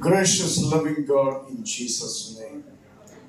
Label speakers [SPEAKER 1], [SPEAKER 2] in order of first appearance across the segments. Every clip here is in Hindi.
[SPEAKER 1] Gracious, loving God, in Jesus' name,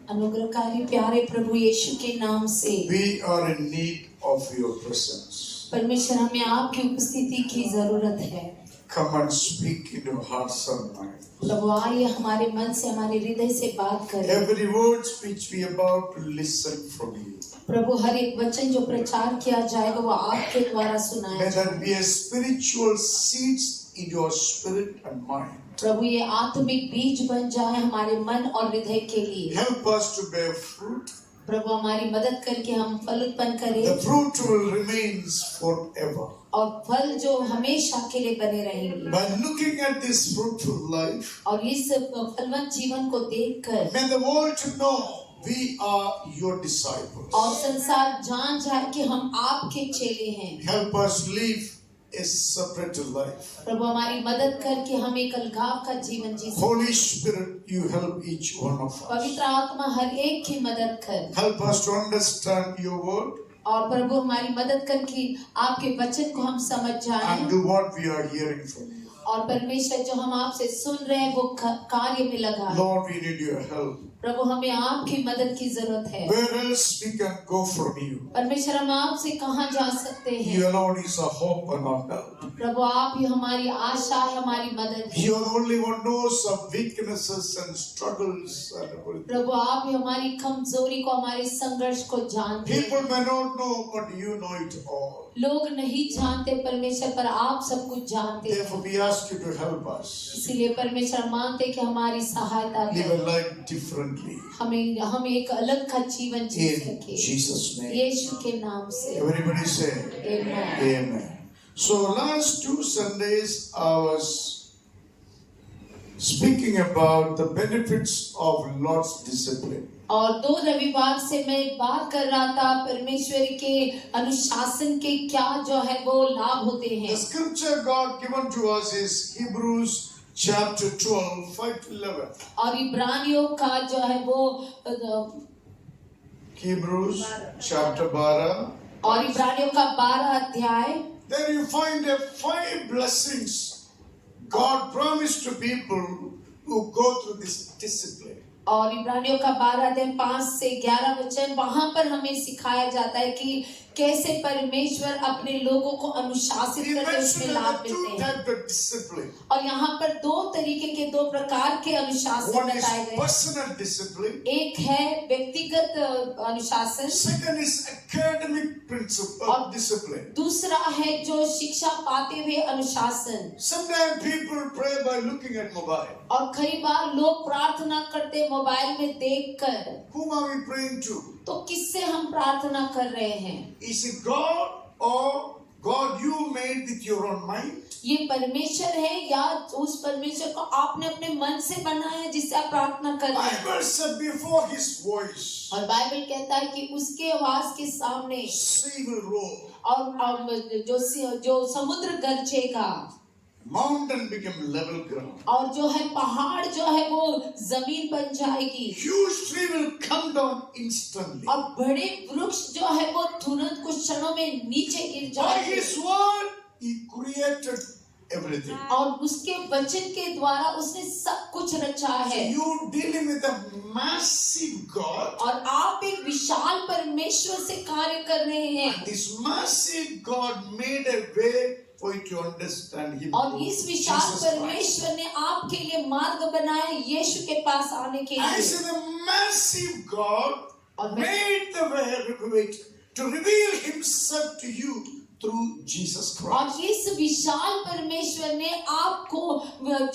[SPEAKER 2] अनुग्रहकारी प्यारे प्रभु यीशु के नाम से
[SPEAKER 1] we are in need of your presence.
[SPEAKER 2] परमेश्वर, हमें आपकी उपस्थिति की जरूरत है।
[SPEAKER 1] Come and speak in your hearts and minds.
[SPEAKER 2] प्रभु आइए हमारे मन से, हमारे हृदय से बात करें।
[SPEAKER 1] Every word which we are about to listen from you,
[SPEAKER 2] प्रभु हर एक वचन जो प्रचार किया जाएगा वो आपके द्वारा सुनाया
[SPEAKER 1] may
[SPEAKER 2] जाएगा।
[SPEAKER 1] that be a spiritual seeds in your spirit and mind.
[SPEAKER 2] प्रभु ये आत्मिक बीज बन जाए हमारे मन और हृदय के लिए।
[SPEAKER 1] Help us to bear fruit.
[SPEAKER 2] प्रभु हमारी मदद करके हम फल उत्पन्न करें
[SPEAKER 1] The fruit will remain forever.
[SPEAKER 2] और फल जो हमेशा के लिए बने रहेंगे।
[SPEAKER 1] By looking at this fruitful life,
[SPEAKER 2] और इस फलवंत जीवन को देखकर
[SPEAKER 1] may the world to know we are your disciples.
[SPEAKER 2] और संसार जान जाए कि हम आपके चेले हैं।
[SPEAKER 1] Help us live a separated life.
[SPEAKER 2] प्रभु हमारी मदद करके हम एक अलगाव का जीवन जी सकें।
[SPEAKER 1] Holy Spirit, you help each one of us.
[SPEAKER 2] पवित्र आत्मा हर एक की मदद कर
[SPEAKER 1] Help us to understand your word
[SPEAKER 2] और प्रभु हमारी मदद करके आपके वचन को हम समझ
[SPEAKER 1] and
[SPEAKER 2] जाएं
[SPEAKER 1] do what we are hearing from you.
[SPEAKER 2] और परमेश्वर जो हम आपसे सुन रहे हैं वो कार्य में लगाएं।
[SPEAKER 1] Lord, we need your help.
[SPEAKER 2] प्रभु हमें आपकी मदद की जरूरत है।
[SPEAKER 1] Where else we can go from you?
[SPEAKER 2] परमेश्वर हम आपसे कहाँ जा सकते हैं?
[SPEAKER 1] You alone is our hope and our help.
[SPEAKER 2] प्रभु आप ही हमारी आशा है, हमारी मदद है।
[SPEAKER 1] You are the only one knows of weaknesses and struggles and everything.
[SPEAKER 2] प्रभु आप ही हमारी कमजोरी को, हमारे संघर्ष को जानते हैं।
[SPEAKER 1] People may not know, but you know it all.
[SPEAKER 2] लोग नहीं जानते परमेश्वर, पर आप सब कुछ जानते हैं।
[SPEAKER 1] Therefore, we ask you to help us
[SPEAKER 2] इसीलिए परमेश्वर मांगते कि हमारी सहायता
[SPEAKER 1] live
[SPEAKER 2] करें।
[SPEAKER 1] a life differently.
[SPEAKER 2] हम एक अलग का जीवन जी
[SPEAKER 1] In
[SPEAKER 2] सके
[SPEAKER 1] Jesus' name.
[SPEAKER 2] यीशु के नाम से।
[SPEAKER 1] Everybody say
[SPEAKER 2] आमीन।
[SPEAKER 1] Amen. So last 2 Sundays I was speaking about the benefits of Lord's discipline.
[SPEAKER 2] और 2 रविवार से मैं बात कर रहा था परमेश्वर के अनुशासन के क्या जो है वो लाभ होते
[SPEAKER 1] The
[SPEAKER 2] हैं।
[SPEAKER 1] scripture God given to us is Hebrews chapter 12, 5 to 11.
[SPEAKER 2] और इब्रानियों का जो है वो
[SPEAKER 1] Hebrews chapter 12.
[SPEAKER 2] और इब्रानियों का 12 अध्याय।
[SPEAKER 1] There you find 5 blessings God promised to people who go through this discipline.
[SPEAKER 2] और इब्रानियों का 12 अध्याय 5 से 11 वचन, वहां पर हमें सिखाया जाता है कि कैसे परमेश्वर अपने लोगों को अनुशासित करके उसमें लाभ मिलते हैं। और यहाँ पर 2 तरीके के 2 प्रकार के अनुशासन बताए गए।
[SPEAKER 1] Personal discipline.
[SPEAKER 2] एक है व्यक्तिगत अनुशासन।
[SPEAKER 1] Second is academic principle discipline.
[SPEAKER 2] दूसरा है जो शिक्षा पाते हुए अनुशासन।
[SPEAKER 1] Sometimes people pray by looking at mobile.
[SPEAKER 2] और कई बार लोग प्रार्थना करते मोबाइल में देखकर।
[SPEAKER 1] Whom are we praying to?
[SPEAKER 2] तो किससे हम प्रार्थना कर रहे हैं?
[SPEAKER 1] Is it God or God you made with your own mind?
[SPEAKER 2] ये परमेश्वर है या उस परमेश्वर को आपने अपने मन से बनाया जिससे आप प्रार्थना कर रहे हैं?
[SPEAKER 1] Bible said before His voice,
[SPEAKER 2] और बाइबल कहता है कि उसके आवाज के सामने
[SPEAKER 1] sea will roar.
[SPEAKER 2] और जो समुद्र गरजेगा,
[SPEAKER 1] Mountain became level ground.
[SPEAKER 2] और जो है पहाड़ जो है वो जमीन बन जाएगी।
[SPEAKER 1] Huge tree will come down instantly.
[SPEAKER 2] और बड़े वृक्ष जो है वो तुरंत कुछ क्षणों में नीचे गिर
[SPEAKER 1] By
[SPEAKER 2] जाएंगे।
[SPEAKER 1] His word, He created everything.
[SPEAKER 2] और उसके वचन के द्वारा उसने सब कुछ रचा है।
[SPEAKER 1] You dealing with a massive God.
[SPEAKER 2] और आप एक विशाल परमेश्वर से कार्य कर रहे हैं।
[SPEAKER 1] And this massive God made a way for you to understand Him.
[SPEAKER 2] और इस विशाल परमेश्वर ने आपके लिए मार्ग बनाया यीशु के पास आने के
[SPEAKER 1] I
[SPEAKER 2] लिए।
[SPEAKER 1] say the massive God
[SPEAKER 2] और
[SPEAKER 1] made the way to reveal Himself to you through Jesus Christ.
[SPEAKER 2] और इस विशाल परमेश्वर ने आपको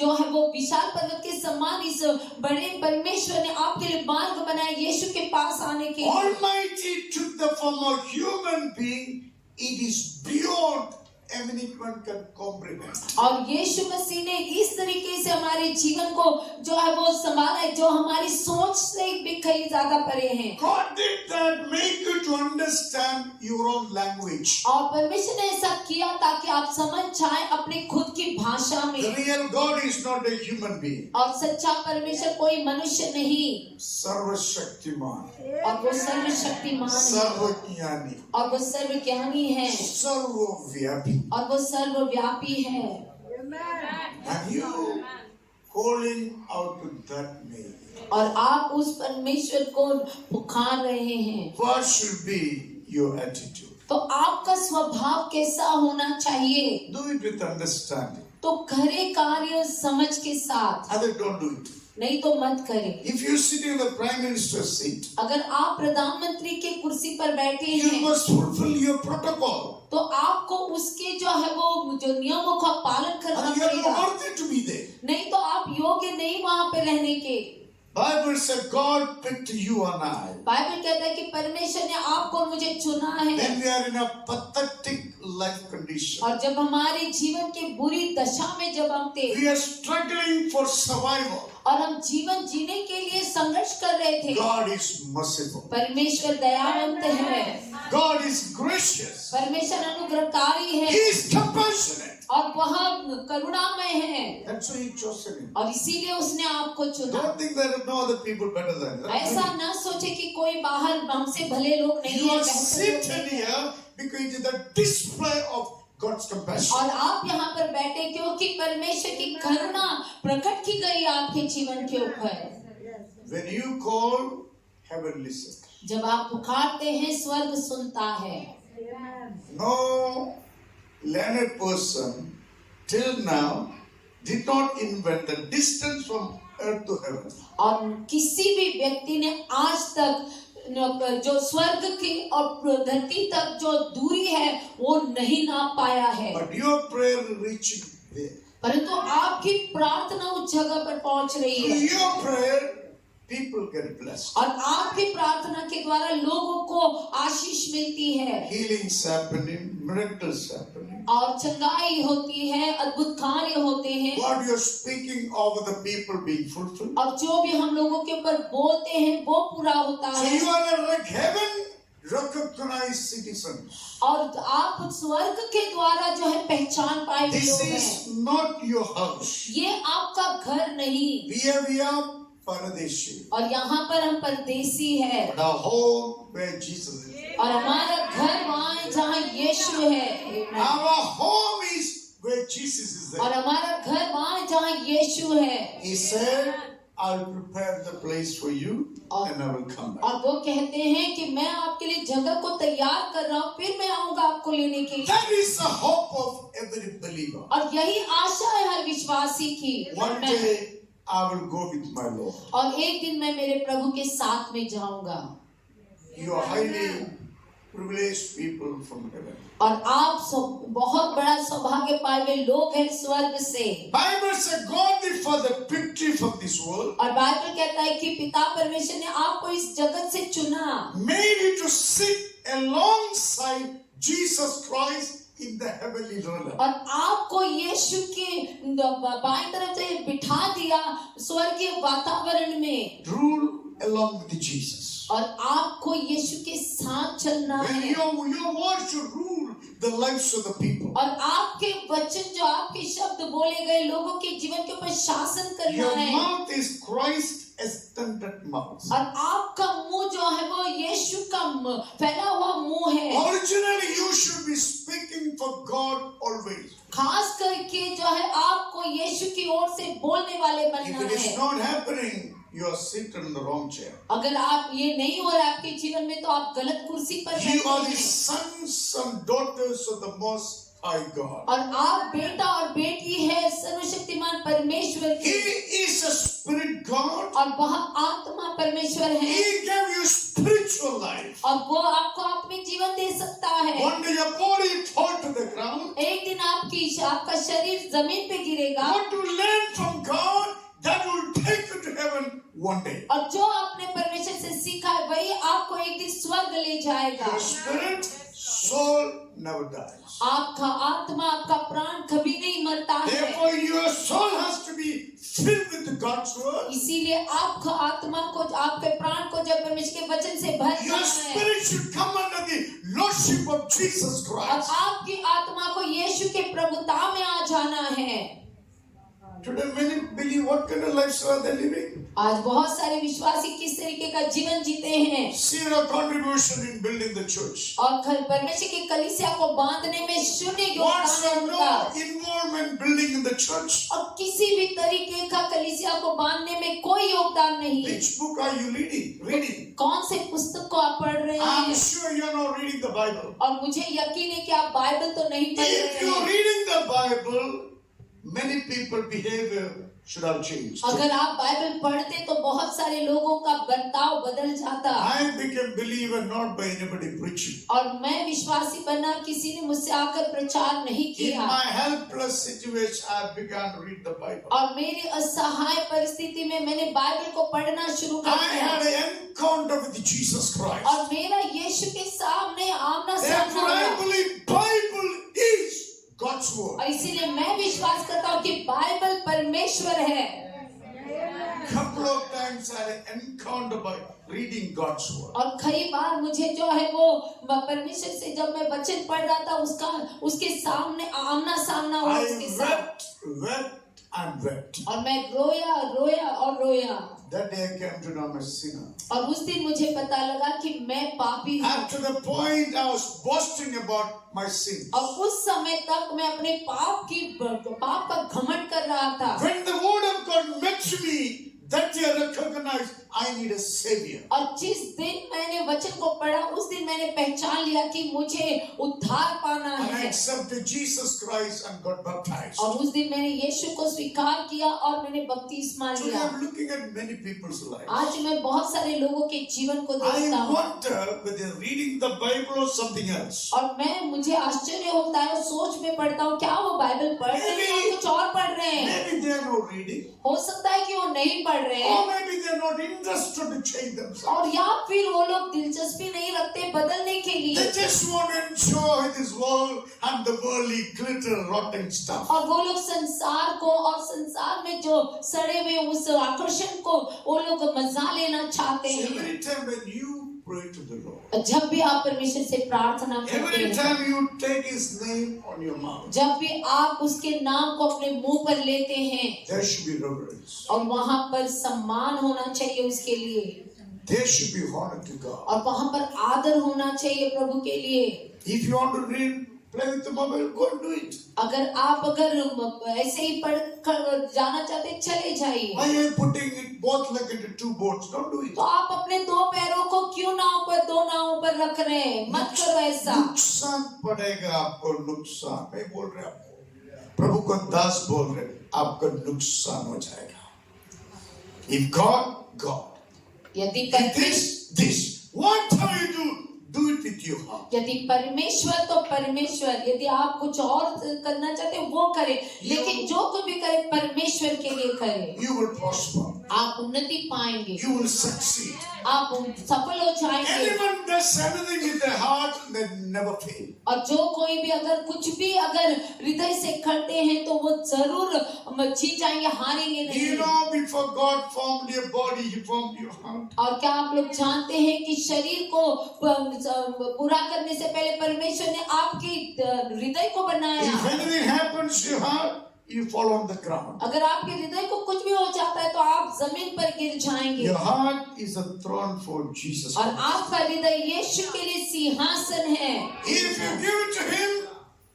[SPEAKER 2] जो है वो विशाल पर्वत के समान इस बड़े परमेश्वर ने आपके लिए मार्ग बनाया यीशु के पास आने के लिए।
[SPEAKER 1] Almighty took the form of human being. It is beyond anyone can comprehend.
[SPEAKER 2] और यीशु मसीह ने इस तरीके से हमारे जीवन को जो है वो संभाला है जो हमारी सोच से भी कहीं ज्यादा परे हैं।
[SPEAKER 1] God did that make you to understand your own language.
[SPEAKER 2] और परमेश्वर ने ऐसा किया ताकि आप समझ जाएं अपने खुद की भाषा में।
[SPEAKER 1] The real God is not a human being.
[SPEAKER 2] और सच्चा परमेश्वर कोई मनुष्य नहीं,
[SPEAKER 1] सर्वशक्तिमान,
[SPEAKER 2] और वो सर्वशक्तिमान है,
[SPEAKER 1] सर्वज्ञानी,
[SPEAKER 2] और वो सर्वज्ञानी है,
[SPEAKER 1] सर्वव्यापी.
[SPEAKER 2] और वो सर्वव्यापी है।
[SPEAKER 1] And you calling out to that name.
[SPEAKER 2] और आप उस परमेश्वर को पुकार रहे हैं,
[SPEAKER 1] What should be your attitude?
[SPEAKER 2] तो आपका स्वभाव कैसा होना चाहिए?
[SPEAKER 1] Do it with understanding.
[SPEAKER 2] तो करे कार्य समझ के साथ,
[SPEAKER 1] Other don't do it.
[SPEAKER 2] नहीं तो मत करें।
[SPEAKER 1] If you sit in the prime minister's seat,
[SPEAKER 2] अगर आप प्रधानमंत्री के कुर्सी पर बैठे
[SPEAKER 1] you
[SPEAKER 2] हैं,
[SPEAKER 1] must fulfill your protocol.
[SPEAKER 2] तो आपको उसके जो है वो जो नियमों का पालन करना
[SPEAKER 1] And you are
[SPEAKER 2] पड़ेगा,
[SPEAKER 1] not worthy to be there.
[SPEAKER 2] नहीं तो आप योग्य नहीं वहाँ पे रहने के।
[SPEAKER 1] Bible said God picked you and I.
[SPEAKER 2] Bible कहता है कि परमेश्वर ने आपको और मुझे चुना है,
[SPEAKER 1] When we are in a pathetic life condition,
[SPEAKER 2] और जब हमारे जीवन की बुरी दशा में जब हम थे
[SPEAKER 1] we are struggling for survival.
[SPEAKER 2] और हम जीवन जीने के लिए संघर्ष कर रहे थे,
[SPEAKER 1] God is merciful.
[SPEAKER 2] परमेश्वर दयावंत है,
[SPEAKER 1] God is gracious.
[SPEAKER 2] परमेश्वर अनुग्रहकारी है,
[SPEAKER 1] He is compassionate.
[SPEAKER 2] और वह करुणामय है,
[SPEAKER 1] That's why He chosen him.
[SPEAKER 2] और इसीलिए उसने आपको चुना।
[SPEAKER 1] Don't think there are no other people better than
[SPEAKER 2] ऐसा
[SPEAKER 1] that.
[SPEAKER 2] न सोचे कि कोई बाहर हमसे भले लोग नहीं
[SPEAKER 1] You
[SPEAKER 2] है,
[SPEAKER 1] are
[SPEAKER 2] बेहतर लोग
[SPEAKER 1] seated
[SPEAKER 2] नहीं है।
[SPEAKER 1] here because it is the display of God's compassion.
[SPEAKER 2] और आप यहाँ पर बैठे क्योंकि परमेश्वर की करुणा प्रकट की गई आपके जीवन के ऊपर।
[SPEAKER 1] When you call, heaven listens.
[SPEAKER 2] जब आप पुकारते हैं, स्वर्ग सुनता है।
[SPEAKER 1] No learned person till now did not invent the distance from earth to heaven.
[SPEAKER 2] और किसी भी व्यक्ति ने आज तक जो स्वर्ग की और धरती तक जो दूरी है वो नहीं नाप पाया है,
[SPEAKER 1] But your prayer reaching there.
[SPEAKER 2] परंतु आपकी प्रार्थना उस जगह पर पहुंच रही
[SPEAKER 1] Through
[SPEAKER 2] है,
[SPEAKER 1] your prayer, people get blessed.
[SPEAKER 2] और आपकी प्रार्थना के द्वारा लोगों को आशीष मिलती है,
[SPEAKER 1] Healings happening, miracles happening.
[SPEAKER 2] और चंगाई होती है, अद्भुत कार्य होते हैं,
[SPEAKER 1] What you are speaking over the people being fulfilled.
[SPEAKER 2] और जो भी हम लोगों के ऊपर बोलते हैं वो पूरा होता
[SPEAKER 1] So
[SPEAKER 2] है,
[SPEAKER 1] you are like heaven recognized citizens.
[SPEAKER 2] और आप स्वर्ग के द्वारा जो है पहचान पाए हुए
[SPEAKER 1] This
[SPEAKER 2] लोग हैं।
[SPEAKER 1] is not your house.
[SPEAKER 2] ये आपका घर नहीं,
[SPEAKER 1] We are Paradeshi.
[SPEAKER 2] और यहाँ पर हम परदेसी है,
[SPEAKER 1] But our home where Jesus is.
[SPEAKER 2] और हमारा घर वहाँ है जहाँ यीशु है।
[SPEAKER 1] Our home is where Jesus is
[SPEAKER 2] और
[SPEAKER 1] there.
[SPEAKER 2] हमारा घर वहाँ है जहाँ यीशु है।
[SPEAKER 1] He said, I'll prepare the place for you and I will come back.
[SPEAKER 2] और वो कहते हैं कि मैं आपके लिए जगह को तैयार कर रहा हूँ, फिर मैं आऊंगा आपको लेने के लिए।
[SPEAKER 1] That is the hope of every believer.
[SPEAKER 2] और यही आशा है हर विश्वासी की।
[SPEAKER 1] One day I will go with my Lord.
[SPEAKER 2] और एक दिन मैं मेरे प्रभु के साथ में जाऊंगा।
[SPEAKER 1] You are highly privileged people from heaven.
[SPEAKER 2] और आप बहुत बड़ा सौभाग्य पाए हुए लोग हैं स्वर्ग से।
[SPEAKER 1] Bible says God the Father picked you from this world,
[SPEAKER 2] और बाइबल कहता है कि पिता परमेश्वर ने आपको इस जगत से चुना,
[SPEAKER 1] made you to sit alongside Jesus Christ in the heavenly realm.
[SPEAKER 2] और आपको यीशु के बाईं तरफ से बिठा दिया स्वर्गीय वातावरण में,
[SPEAKER 1] Rule along with Jesus.
[SPEAKER 2] और आपको यीशु के साथ चलना
[SPEAKER 1] When
[SPEAKER 2] है।
[SPEAKER 1] your word should rule the lives of the people.
[SPEAKER 2] और आपके वचन जो आपके शब्द बोले गए लोगों के जीवन के ऊपर शासन करना
[SPEAKER 1] Your
[SPEAKER 2] है।
[SPEAKER 1] mouth is Christ extended mouth.
[SPEAKER 2] और आपका मुंह जो है वो यीशु का फैला हुआ मुंह है।
[SPEAKER 1] Originally you should be speaking for God always.
[SPEAKER 2] खास करके जो है आपको यीशु की ओर से बोलने वाले
[SPEAKER 1] If
[SPEAKER 2] बनना
[SPEAKER 1] it is
[SPEAKER 2] है।
[SPEAKER 1] not happening, you are seated in the wrong chair.
[SPEAKER 2] अगर आप ये नहीं हो रहा है आपके जीवन में, तो आप गलत कुर्सी पर
[SPEAKER 1] You are
[SPEAKER 2] बैठे
[SPEAKER 1] the
[SPEAKER 2] हैं।
[SPEAKER 1] sons and daughters of the Most High God.
[SPEAKER 2] और आप बेटा और बेटी है सर्वशक्तिमान परमेश्वर
[SPEAKER 1] He
[SPEAKER 2] की,
[SPEAKER 1] is a spirit God.
[SPEAKER 2] और वह आत्मा परमेश्वर है,
[SPEAKER 1] He gave you spiritual life.
[SPEAKER 2] और वो आपको आत्मिक जीवन दे सकता है।
[SPEAKER 1] One day your body fall to the ground.
[SPEAKER 2] एक दिन आपका शरीर जमीन पे गिरेगा,
[SPEAKER 1] What you learn from God, that will take you to heaven one day.
[SPEAKER 2] और जो आपने परमेश्वर से सीखा है वही आपको एक दिन स्वर्ग ले जाएगा।
[SPEAKER 1] Your spirit, soul never dies.
[SPEAKER 2] आपका आत्मा, आपका प्राण कभी नहीं मरता है।
[SPEAKER 1] Therefore, your soul has to be filled with God's word.
[SPEAKER 2] इसीलिए आपका आत्मा को, आपके प्राण को जब परमेश्वर के वचन से भरना
[SPEAKER 1] Your
[SPEAKER 2] है,
[SPEAKER 1] spirit should come under the lordship of Jesus
[SPEAKER 2] और
[SPEAKER 1] Christ.
[SPEAKER 2] आपकी आत्मा को यीशु के प्रभुता में आ जाना है।
[SPEAKER 1] Today many believe what kind of lifestyle are they living?
[SPEAKER 2] आज बहुत सारे विश्वासी किस तरीके का जीवन जीते हैं
[SPEAKER 1] Zero contribution in building the church.
[SPEAKER 2] और परमेश्वर की कलीसिया को बांधने में शून्य
[SPEAKER 1] Wants
[SPEAKER 2] योगदान है उनका
[SPEAKER 1] no involvement building in the church.
[SPEAKER 2] और किसी भी तरीके का कलीसिया को बांधने में कोई योगदान नहीं।
[SPEAKER 1] Which book are you reading?
[SPEAKER 2] कौन से पुस्तक को आप पढ़ रहे
[SPEAKER 1] I'm
[SPEAKER 2] हैं
[SPEAKER 1] sure you're not reading the Bible.
[SPEAKER 2] और मुझे यकीन है कि आप बाइबल तो नहीं पढ़
[SPEAKER 1] If
[SPEAKER 2] रहे
[SPEAKER 1] you're
[SPEAKER 2] हैं।
[SPEAKER 1] reading the Bible, many people behavior should have changed.
[SPEAKER 2] अगर आप बाइबल पढ़ते तो बहुत सारे लोगों का बर्ताव बदल जाता।
[SPEAKER 1] I became believer not by anybody preaching.
[SPEAKER 2] और मैं विश्वासी बना किसी ने मुझसे आकर प्रचार नहीं
[SPEAKER 1] In
[SPEAKER 2] किया
[SPEAKER 1] my helpless situation, I began to read the Bible.
[SPEAKER 2] और मेरी असहाय परिस्थिति में मैंने बाइबल को पढ़ना शुरू कर
[SPEAKER 1] I
[SPEAKER 2] दिया
[SPEAKER 1] had an encounter with Jesus Christ.
[SPEAKER 2] और मेरा यीशु के सामने आमना सामना
[SPEAKER 1] Therefore, I
[SPEAKER 2] हुआ।
[SPEAKER 1] believe Bible is God's word.
[SPEAKER 2] और इसीलिए मैं विश्वास करता हूँ कि बाइबल परमेश्वर है।
[SPEAKER 1] Couple of times I had an encounter by reading God's word.
[SPEAKER 2] और कई बार मुझे जो है वो परमेश्वर से जब मैं वचन पढ़ रहा था उसके सामने आमना सामना हुआ उसके
[SPEAKER 1] I
[SPEAKER 2] साथ
[SPEAKER 1] wept and wept.
[SPEAKER 2] और मैं रोया और रोया।
[SPEAKER 1] That day I came to know I'm a sinner.
[SPEAKER 2] और उस दिन मुझे पता लगा कि मैं पापी हूँ
[SPEAKER 1] And to the point I was boasting about my sins.
[SPEAKER 2] और उस समय तक मैं अपने पाप का घमंड कर रहा था।
[SPEAKER 1] When the word of God met me, that day I recognized I need a savior.
[SPEAKER 2] और जिस दिन मैंने वचन को पढ़ा उस दिन मैंने पहचान लिया कि मुझे उद्धार पाना
[SPEAKER 1] And I
[SPEAKER 2] है
[SPEAKER 1] accepted Jesus Christ and got baptized.
[SPEAKER 2] और उस दिन मैंने यीशु को स्वीकार किया और मैंने बपतिस्मा
[SPEAKER 1] Today
[SPEAKER 2] लिया।
[SPEAKER 1] I'm looking at many people's lives.
[SPEAKER 2] आज मैं बहुत सारे लोगों के जीवन को देखता
[SPEAKER 1] I
[SPEAKER 2] हूँ
[SPEAKER 1] wonder whether they're reading the Bible or something else.
[SPEAKER 2] और मुझे आश्चर्य होता है और सोच में पढ़ता हूँ क्या वो बाइबल पढ़ रहे हैं या कुछ और पढ़ रहे हैं।
[SPEAKER 1] Maybe they are not reading.
[SPEAKER 2] हो सकता है कि वो नहीं पढ़ रहे हैं
[SPEAKER 1] Or maybe they are not interested to change themselves.
[SPEAKER 2] और या फिर वो लोग दिलचस्पी नहीं रखते बदलने के लिए
[SPEAKER 1] They just want to enjoy this world and the worldly glitter rotten stuff.
[SPEAKER 2] और वो लोग संसार को और संसार में जो सड़े हुए उस आकर्षण को वो लोग मजा लेना चाहते
[SPEAKER 1] So
[SPEAKER 2] हैं।
[SPEAKER 1] every time when you pray to the Lord,
[SPEAKER 2] जब भी आप परमेश्वर से प्रार्थना करते
[SPEAKER 1] every
[SPEAKER 2] हैं
[SPEAKER 1] time you take His name on your mouth,
[SPEAKER 2] जब भी आप उसके नाम को अपने मुंह पर लेते हैं
[SPEAKER 1] there should be reverence.
[SPEAKER 2] और वहां पर सम्मान होना चाहिए उसके लिए
[SPEAKER 1] There should be honor to God.
[SPEAKER 2] और वहां पर आदर होना चाहिए प्रभु के लिए।
[SPEAKER 1] If you want to read, play with the mobile, go and do it.
[SPEAKER 2] अगर ऐसे ही पढ़ कर जाना चाहते चले जाइए।
[SPEAKER 1] Why are you putting it both leg into two boats? Don't do it.
[SPEAKER 2] तो आप अपने दो पैरों को क्यों दो नावों पर रख रहे हैं? मत करो ऐसा।
[SPEAKER 1] नुकसान पड़ेगा आपको, नुकसान मैं बोल रहा हूँ, प्रभु को दास बोल रहे, आपको नुकसान हो जाएगा। If God,
[SPEAKER 2] यदि
[SPEAKER 1] this, whatever you do it with your heart.
[SPEAKER 2] यदि परमेश्वर तो परमेश्वर, यदि आप कुछ और करना चाहते हैं वो करें, लेकिन जो कुछ भी करें परमेश्वर के लिए करें।
[SPEAKER 1] You will prosper.
[SPEAKER 2] आप उन्नति पाएंगे,
[SPEAKER 1] You will succeed.
[SPEAKER 2] आप सफल हो जाएंगे।
[SPEAKER 1] Anyone does anything with their heart, they never fail.
[SPEAKER 2] और जो कोई भी अगर कुछ भी अगर हृदय से करते हैं तो वो जरूर जीत जाएंगे, हारेंगे
[SPEAKER 1] Do you
[SPEAKER 2] नहीं।
[SPEAKER 1] know before God formed your body, He formed your heart?
[SPEAKER 2] और क्या आप लोग जानते हैं कि शरीर को पूरा करने से पहले परमेश्वर ने आपके हृदय को बनाया।
[SPEAKER 1] If anything happens to your heart, you fall on the ground.
[SPEAKER 2] अगर आपके हृदय को कुछ भी हो जाता है तो आप जमीन पर गिर जाएंगे।
[SPEAKER 1] Your heart is a throne for Jesus
[SPEAKER 2] और
[SPEAKER 1] Christ.
[SPEAKER 2] आपका हृदय यीशु के लिए सिंहासन है।
[SPEAKER 1] If you give it to Him,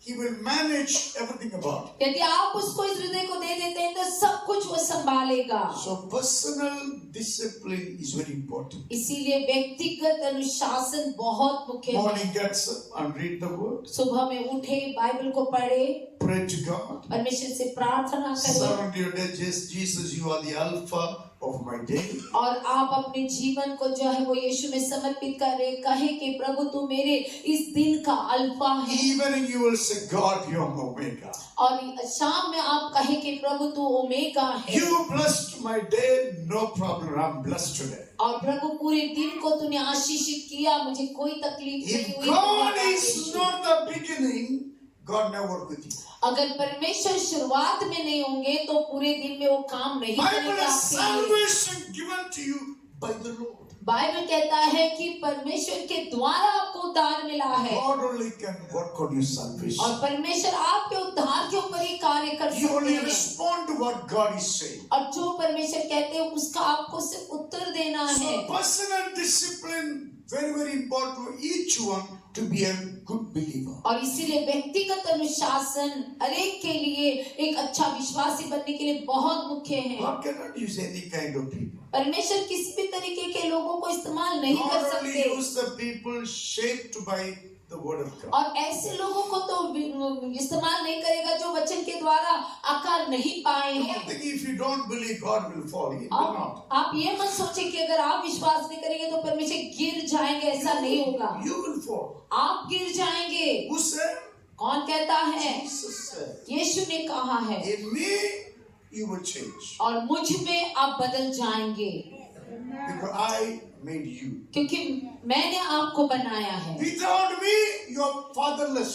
[SPEAKER 1] He will manage everything about it.
[SPEAKER 2] यदि आप उसको इस हृदय को दे देते हैं तो सब कुछ वो संभालेगा।
[SPEAKER 1] So personal discipline is very important.
[SPEAKER 2] इसीलिए व्यक्तिगत अनुशासन बहुत मुख्य है।
[SPEAKER 1] Morning gets up and read the word.
[SPEAKER 2] सुबह में उठे, बाइबल को पढ़े,
[SPEAKER 1] Pray to God.
[SPEAKER 2] परमेश्वर से प्रार्थना करें
[SPEAKER 1] Surrender your day. Jesus, you are the Alpha of my day.
[SPEAKER 2] और आप अपने जीवन को जो है वो यीशु में समर्पित करें। कहे कि प्रभु तू मेरे इस दिन का अल्फा है।
[SPEAKER 1] Evening you will say, God, you are my Omega.
[SPEAKER 2] और शाम में आप कहे कि प्रभु तू ओमेगा है।
[SPEAKER 1] You blessed my day, no problem. I'm blessed today.
[SPEAKER 2] और प्रभु पूरे दिन को तूने आशीषित किया, मुझे कोई तकलीफ नहीं
[SPEAKER 1] If
[SPEAKER 2] हुई।
[SPEAKER 1] God is not the beginning, God never work with you.
[SPEAKER 2] अगर परमेश्वर शुरुआत में नहीं होंगे तो पूरे दिन में वो काम नहीं
[SPEAKER 1] Bible
[SPEAKER 2] करेगा
[SPEAKER 1] is
[SPEAKER 2] आपके लिए।
[SPEAKER 1] salvation given to you by the Lord.
[SPEAKER 2] Bible कहता है कि परमेश्वर के द्वारा आपको उद्धार मिला है
[SPEAKER 1] God only can work on your salvation.
[SPEAKER 2] और परमेश्वर आपके उद्धार के ऊपर ही कार्य कर
[SPEAKER 1] You
[SPEAKER 2] सकते
[SPEAKER 1] only
[SPEAKER 2] हैं
[SPEAKER 1] respond to what God is saying.
[SPEAKER 2] और जो परमेश्वर कहते हैं उसका आपको सिर्फ उत्तर देना है।
[SPEAKER 1] So personal discipline very, very important for each one to be a good believer.
[SPEAKER 2] और इसीलिए व्यक्तिगत अनुशासन हरेक के लिए एक अच्छा विश्वासी बनने के लिए बहुत मुख्य है।
[SPEAKER 1] God cannot use any kind of people.
[SPEAKER 2] परमेश्वर किसी भी तरीके के लोगों को इस्तेमाल नहीं कर
[SPEAKER 1] God only
[SPEAKER 2] सकते
[SPEAKER 1] use the people shaped by the word of God.
[SPEAKER 2] और ऐसे लोगों को तो इस्तेमाल नहीं करेगा जो वचन के द्वारा आकार नहीं पाए
[SPEAKER 1] Don't
[SPEAKER 2] हैं।
[SPEAKER 1] think if you don't believe, God will fall. He will not.
[SPEAKER 2] आप ये मत सोचे कि अगर आप विश्वास नहीं करेंगे तो परमेश्वर गिर जाएंगे, ऐसा नहीं होगा।
[SPEAKER 1] You will fall.
[SPEAKER 2] आप गिर जाएंगे।
[SPEAKER 1] Who said?
[SPEAKER 2] कौन कहता है?
[SPEAKER 1] Jesus said.
[SPEAKER 2] यीशु ने कहा है
[SPEAKER 1] In me, you will change.
[SPEAKER 2] और मुझ में आप बदल जाएंगे
[SPEAKER 1] Because I made you.
[SPEAKER 2] क्योंकि मैंने आपको बनाया है
[SPEAKER 1] Without me, you are fatherless.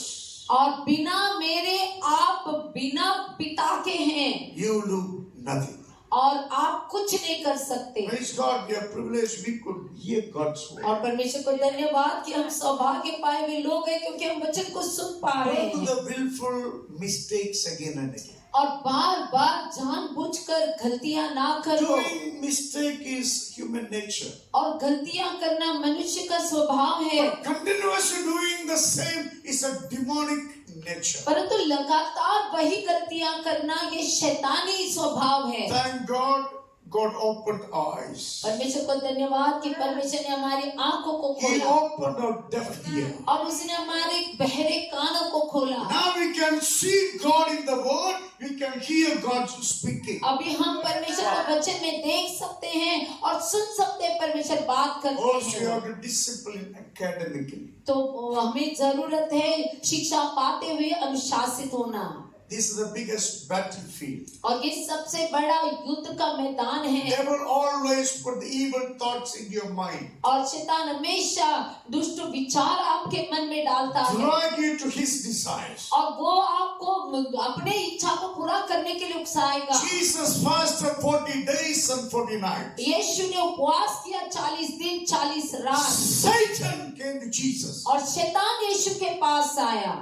[SPEAKER 2] और बिना मेरे आप बिना पिता के हैं
[SPEAKER 1] You do nothing.
[SPEAKER 2] और आप कुछ नहीं कर सकते।
[SPEAKER 1] Praise God, we are privileged. We could hear God's word.
[SPEAKER 2] और परमेश्वर को धन्यवाद कि हम सौभाग्य पाए हुए लोग हैं क्योंकि हम वचन को सुन पा रहे
[SPEAKER 1] Don't do
[SPEAKER 2] हैं
[SPEAKER 1] the willful mistakes again and again.
[SPEAKER 2] और बार बार जानबूझकर गलतियां ना करो।
[SPEAKER 1] Doing mistake is human nature.
[SPEAKER 2] और गलतियां करना मनुष्य का स्वभाव है
[SPEAKER 1] But continuously doing the same is a demonic nature.
[SPEAKER 2] परंतु लगातार वही गलतियां करना ये शैतानी स्वभाव है।
[SPEAKER 1] Thank God, God opened eyes.
[SPEAKER 2] परमेश्वर को धन्यवाद कि परमेश्वर ने हमारी आंखों को
[SPEAKER 1] He
[SPEAKER 2] खोला
[SPEAKER 1] opened our deaf ear.
[SPEAKER 2] और उसने हमारे बहरे कानों को खोला।
[SPEAKER 1] Now we can see God in the word. We can hear God speaking.
[SPEAKER 2] अभी हम परमेश्वर को वचन में देख सकते हैं और सुन सकते हैं परमेश्वर बात करते
[SPEAKER 1] Also, you
[SPEAKER 2] हैं।
[SPEAKER 1] have to discipline academically.
[SPEAKER 2] तो हमें जरूरत है शिक्षा पाते हुए अनुशासित होना
[SPEAKER 1] This is the biggest battlefield.
[SPEAKER 2] और ये सबसे बड़ा युद्ध का मैदान है
[SPEAKER 1] Devil always put the evil thoughts in your mind.
[SPEAKER 2] और शैतान हमेशा दुष्ट विचार आपके मन में डालता है
[SPEAKER 1] Drag you to his desires.
[SPEAKER 2] और वो आपको अपने इच्छा को पूरा करने के लिए उकसाएगा।
[SPEAKER 1] Jesus fasted 40 days and 40 nights.
[SPEAKER 2] यीशु ने उपवास किया 40 दिन 40 रात
[SPEAKER 1] Satan came to Jesus.
[SPEAKER 2] और शैतान यीशु के पास आया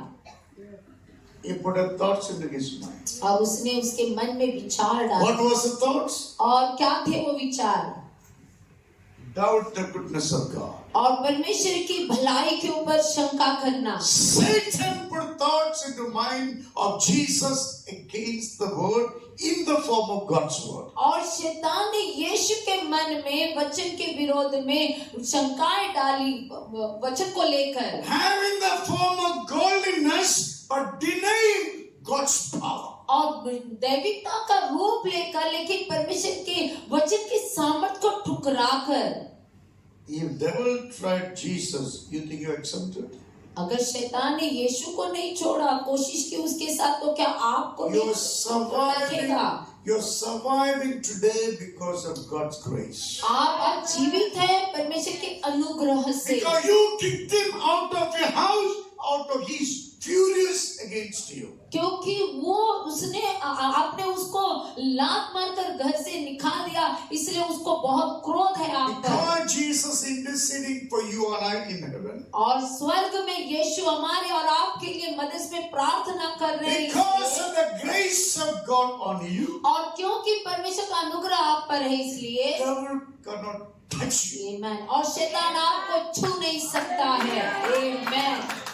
[SPEAKER 1] He put the thoughts into his mind.
[SPEAKER 2] और उसने उसके मन में विचार डाले।
[SPEAKER 1] What was the thoughts?
[SPEAKER 2] और क्या थे वो विचार?
[SPEAKER 1] Doubt the goodness of God.
[SPEAKER 2] और परमेश्वर की भलाई के ऊपर शंका करना।
[SPEAKER 1] Satan put thoughts into mind of Jesus against the word in the form of God's word.
[SPEAKER 2] और शैतान ने यीशु के मन में वचन के विरोध में शंकाएं डाली वचन को लेकर।
[SPEAKER 1] Having the form of godliness but denying God's power.
[SPEAKER 2] और दैविकता का रूप लेकर लेकिन परमेश्वर के वचन की सामर्थ को ठुकराकर।
[SPEAKER 1] If devil tried Jesus, you think you accepted?
[SPEAKER 2] अगर शैतान ने यीशु को नहीं छोड़ा कोशिश की उसके साथ तो क्या आपको
[SPEAKER 1] You're
[SPEAKER 2] नहीं रखेगा?
[SPEAKER 1] You're surviving today because of God's grace.
[SPEAKER 2] आप आज जीवित हैं परमेश्वर के अनुग्रह से
[SPEAKER 1] Because you kicked him out of your house, out of his furious against you.
[SPEAKER 2] क्योंकि वो उसने आपने उसको लात मारकर घर से निकाल दिया इसलिए उसको बहुत क्रोध है आप पर।
[SPEAKER 1] Because Jesus interceding for you and I in heaven.
[SPEAKER 2] और स्वर्ग में यीशु हमारे और आपके लिए मदद में प्रार्थना कर रहे हैं
[SPEAKER 1] Because of the grace of God on you,
[SPEAKER 2] और क्योंकि परमेश्वर का अनुग्रह आप पर है इसलिए
[SPEAKER 1] devil cannot touch you.
[SPEAKER 2] आमेन और शैतान आपको छू नहीं सकता है। आमेन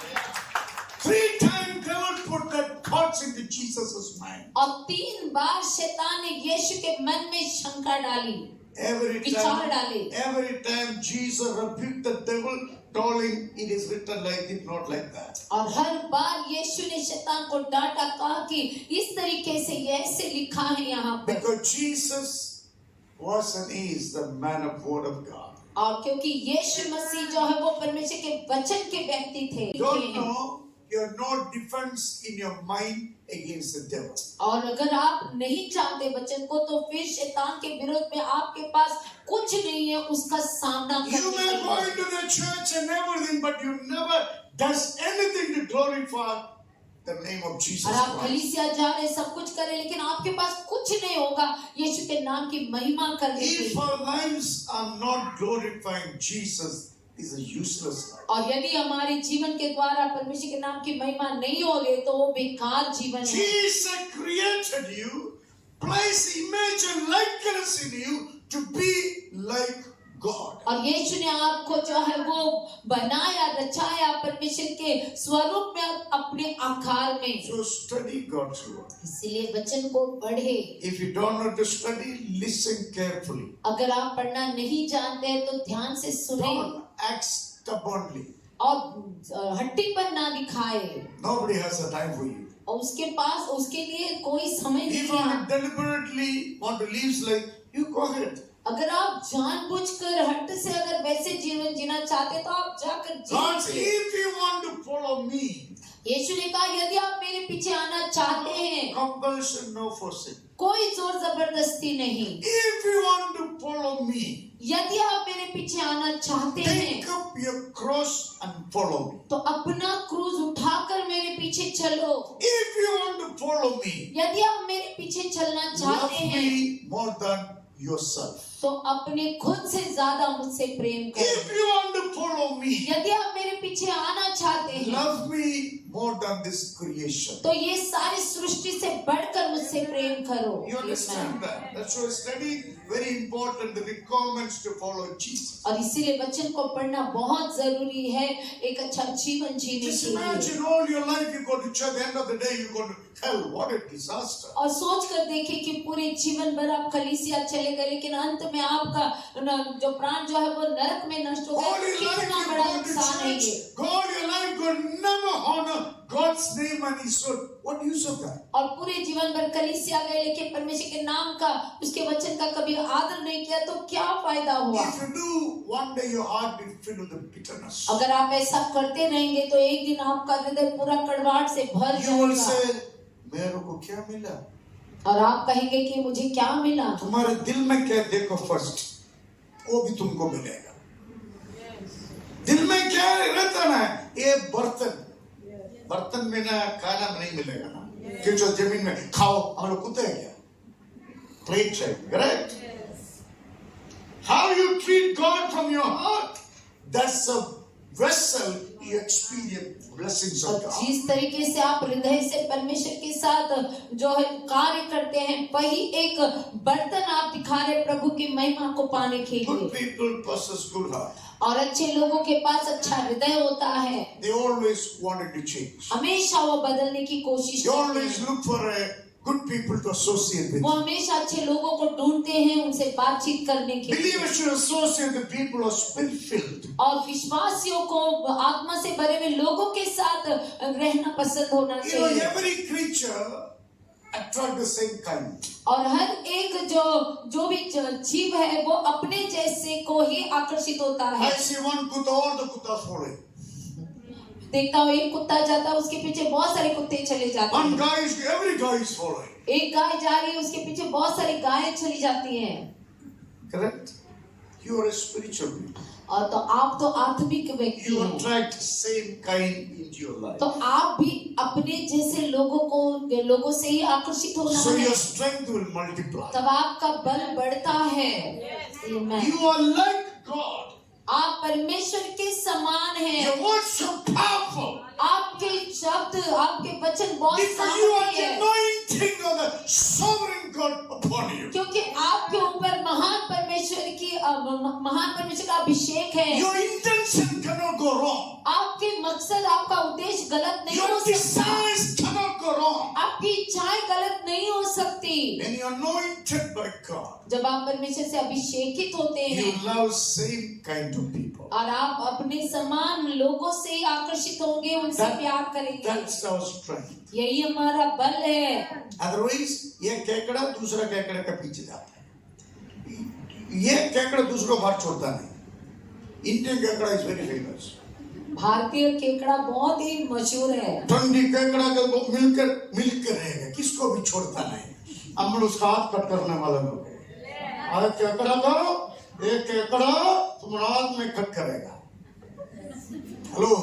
[SPEAKER 1] 3 times devil put the thoughts into Jesus' mind.
[SPEAKER 2] और 3 बार शैतान ने यीशु के मन में शंका डाली विचार डाले।
[SPEAKER 1] Every time Jesus rebuked the devil, told him it is written like this, not like that.
[SPEAKER 2] और हर बार यीशु ने शैतान को डांटा कहा कि इस तरीके से ये ऐसे लिखा है यहाँ पर।
[SPEAKER 1] Because Jesus was and is the man of word of God.
[SPEAKER 2] और क्योंकि यीशु मसीह जो है वो परमेश्वर के वचन के व्यक्ति थे।
[SPEAKER 1] Don't know, you have no defense in your mind against the devil.
[SPEAKER 2] और अगर आप नहीं जानते वचन को तो फिर शैतान के विरोध में आपके पास कुछ नहीं है उसका सामना करने
[SPEAKER 1] You
[SPEAKER 2] के
[SPEAKER 1] may go
[SPEAKER 2] लिए।
[SPEAKER 1] into the church and everything, but you never does anything to glorify the name of Jesus
[SPEAKER 2] और आप
[SPEAKER 1] Christ.
[SPEAKER 2] कलीसिया जा रहे सब कुछ कर रहे लेकिन आपके पास कुछ नहीं होगा यीशु के नाम की महिमा करने के
[SPEAKER 1] If
[SPEAKER 2] लिए।
[SPEAKER 1] our lives are not glorifying Jesus, is a useless life.
[SPEAKER 2] और यदि हमारे जीवन के द्वारा परमेश्वर के नाम की महिमा नहीं होगी तो वो बेकार जीवन है।
[SPEAKER 1] Jesus created you, placed image and likeness in you to be like God.
[SPEAKER 2] और यीशु ने आपको जो है वो बनाया रचाया परमेश्वर के स्वरूप में अपने आकार में।
[SPEAKER 1] So study God's word.
[SPEAKER 2] इसलिए वचन को पढ़े।
[SPEAKER 1] If you don't know to study, listen carefully.
[SPEAKER 2] अगर आप पढ़ना नहीं जानते हैं तो ध्यान से सुने
[SPEAKER 1] Don't act stubbornly.
[SPEAKER 2] और हट्टीपन ना दिखाए।
[SPEAKER 1] Nobody has a time for you.
[SPEAKER 2] और उसके पास उसके लिए कोई समय
[SPEAKER 1] If
[SPEAKER 2] नहीं
[SPEAKER 1] you
[SPEAKER 2] है।
[SPEAKER 1] deliberately want to live like, you go ahead.
[SPEAKER 2] अगर आप जानबूझकर हट से अगर वैसे जीवन जीना चाहते तो आप जाकर
[SPEAKER 1] God said,
[SPEAKER 2] जिए।
[SPEAKER 1] if you want to follow me,
[SPEAKER 2] यीशु ने कहा यदि आप मेरे पीछे आना चाहते हैं
[SPEAKER 1] compulsion, no forcing.
[SPEAKER 2] कोई जोर जबरदस्ती नहीं।
[SPEAKER 1] If you want to follow me,
[SPEAKER 2] यदि आप मेरे पीछे आना चाहते हैं
[SPEAKER 1] take up your cross and follow me.
[SPEAKER 2] तो अपना क्रूज उठाकर मेरे पीछे चलो।
[SPEAKER 1] If you want to follow me,
[SPEAKER 2] यदि आप मेरे पीछे चलना
[SPEAKER 1] love
[SPEAKER 2] चाहते हैं
[SPEAKER 1] me more than yourself.
[SPEAKER 2] तो अपने खुद से ज्यादा मुझसे प्रेम करो।
[SPEAKER 1] If you want to follow me,
[SPEAKER 2] यदि आप मेरे पीछे आना चाहते हैं
[SPEAKER 1] love me more than this creation.
[SPEAKER 2] तो ये सारी सृष्टि से बढ़कर मुझसे प्रेम करो।
[SPEAKER 1] You understand that? That's why study very important. The requirements to follow Jesus.
[SPEAKER 2] और इसीलिए वचन को पढ़ना बहुत जरूरी है एक अच्छा जीवन जीने
[SPEAKER 1] Just
[SPEAKER 2] के लिए।
[SPEAKER 1] imagine all your life you go to church. At the end of the day you go to hell. What a disaster!
[SPEAKER 2] और सोच कर देखें कि पूरे जीवन भर आप कलीसिया चले गए लेकिन अंत में आपका जो प्राण जो है वो नरक में नष्ट हो
[SPEAKER 1] All
[SPEAKER 2] गया।
[SPEAKER 1] your life
[SPEAKER 2] कितना
[SPEAKER 1] you
[SPEAKER 2] बड़ा
[SPEAKER 1] go to
[SPEAKER 2] नुकसान है
[SPEAKER 1] church.
[SPEAKER 2] ये।
[SPEAKER 1] All your life you never honor God's name and His word. What use of that?
[SPEAKER 2] और पूरे जीवन भर कलीसिया गए लेकिन परमेश्वर के नाम का उसके वचन का कभी आदर नहीं किया तो क्या फायदा हुआ।
[SPEAKER 1] If you do, one day your heart will fill with the bitterness.
[SPEAKER 2] अगर आप ऐसा करते रहेंगे तो एक दिन आपका हृदय पूरा कड़वाहट से भर
[SPEAKER 1] You will
[SPEAKER 2] जाएगा
[SPEAKER 1] say, मेरे को क्या मिला?
[SPEAKER 2] और आप कहेंगे कि मुझे क्या मिला।
[SPEAKER 1] तुम्हारे दिल में क्या देखो फर्स्ट, वो भी तुमको मिलेगा। दिल में क्या रहता ना, ये बर्तन में ना खाना नहीं मिलेगा ना, कि जो जमीन में खाओ, हम लोग कुत्ते हैं क्या? Plate है, correct? How you treat God from your heart, that's a vessel you experience blessings of
[SPEAKER 2] और
[SPEAKER 1] God.
[SPEAKER 2] जिस तरीके से आप हृदय से परमेश्वर के साथ जो है कार्य करते हैं वही एक बर्तन आप दिखा रहे प्रभु की महिमा को पाने के लिए।
[SPEAKER 1] Good people possess good heart.
[SPEAKER 2] और अच्छे लोगों के पास अच्छा हृदय होता है।
[SPEAKER 1] They always wanted to change.
[SPEAKER 2] हमेशा वो बदलने की कोशिश
[SPEAKER 1] They
[SPEAKER 2] करते
[SPEAKER 1] always
[SPEAKER 2] हैं।
[SPEAKER 1] look for a good people to associate with.
[SPEAKER 2] वो हमेशा अच्छे लोगों को ढूंढते हैं उनसे बातचीत करने के लिए।
[SPEAKER 1] Believers should associate with people who are spirit-filled.
[SPEAKER 2] और विश्वासियों को आत्मा से भरे हुए लोगों के साथ रहना पसंद होना
[SPEAKER 1] You know,
[SPEAKER 2] चाहिए।
[SPEAKER 1] every creature attract the same kind.
[SPEAKER 2] और हर एक जो भी जीव है वो अपने जैसे को ही आकर्षित होता है।
[SPEAKER 1] I see one kutta, all the kuttas follow.
[SPEAKER 2] देखता हूँ एक कुत्ता जाता है उसके पीछे बहुत सारे कुत्ते चले जाते
[SPEAKER 1] One
[SPEAKER 2] हैं।
[SPEAKER 1] guy is, every guy is following.
[SPEAKER 2] एक गाय जा रही है उसके पीछे बहुत सारी गायें चली जाती हैं।
[SPEAKER 1] Correct? You are a spiritual being.
[SPEAKER 2] और तो आप तो आत्मिक व्यक्ति
[SPEAKER 1] You
[SPEAKER 2] हैं।
[SPEAKER 1] attract same kind into your life.
[SPEAKER 2] तो आप भी अपने जैसे लोगों से ही आकर्षित होना
[SPEAKER 1] So
[SPEAKER 2] है।
[SPEAKER 1] your strength will multiply.
[SPEAKER 2] तब आपका बल बढ़ता है। Amen.
[SPEAKER 1] You are like God.
[SPEAKER 2] आप परमेश्वर के समान हैं।
[SPEAKER 1] Your words are powerful.
[SPEAKER 2] आपके शब्द आपके वचन बहुत
[SPEAKER 1] Because you are
[SPEAKER 2] सामर्थ्य
[SPEAKER 1] the
[SPEAKER 2] है।
[SPEAKER 1] anointing of the sovereign God upon you.
[SPEAKER 2] क्योंकि आपके ऊपर महान परमेश्वर का अभिषेक है।
[SPEAKER 1] Your intention cannot go wrong.
[SPEAKER 2] आपके मकसद आपका उद्देश्य गलत नहीं हो
[SPEAKER 1] Your
[SPEAKER 2] सकता।
[SPEAKER 1] desires cannot go wrong.
[SPEAKER 2] आपकी इच्छाएं गलत नहीं हो सकती।
[SPEAKER 1] When you are anointed by God,
[SPEAKER 2] जब आप परमेश्वर से अभिषेकित होते
[SPEAKER 1] you
[SPEAKER 2] हैं
[SPEAKER 1] love same kind of people.
[SPEAKER 2] और आप अपने समान लोगों से ही आकर्षित होंगे उनसे
[SPEAKER 1] That-
[SPEAKER 2] प्यार करेंगे।
[SPEAKER 1] That's our strength.
[SPEAKER 2] यही हमारा बल है।
[SPEAKER 1] Otherwise, ये केकड़ा दूसरा केकड़े के पीछे जाता है। ये केकड़ा दूसरों बात छोड़ता नहीं। इंडियन केकड़ा is very famous.
[SPEAKER 2] भारतीय केकड़ा बहुत ही मशहूर है।
[SPEAKER 1] ठंडी केकड़ा के वो मिलकर रहेगा, किसको भी छोड़ता नहीं। हम लोग उसका हाथ कट करने वाले लोग हैं। अरे केकड़ा दो, एक केकड़ा तुम्हारा हाथ में कट करेगा। हेलो,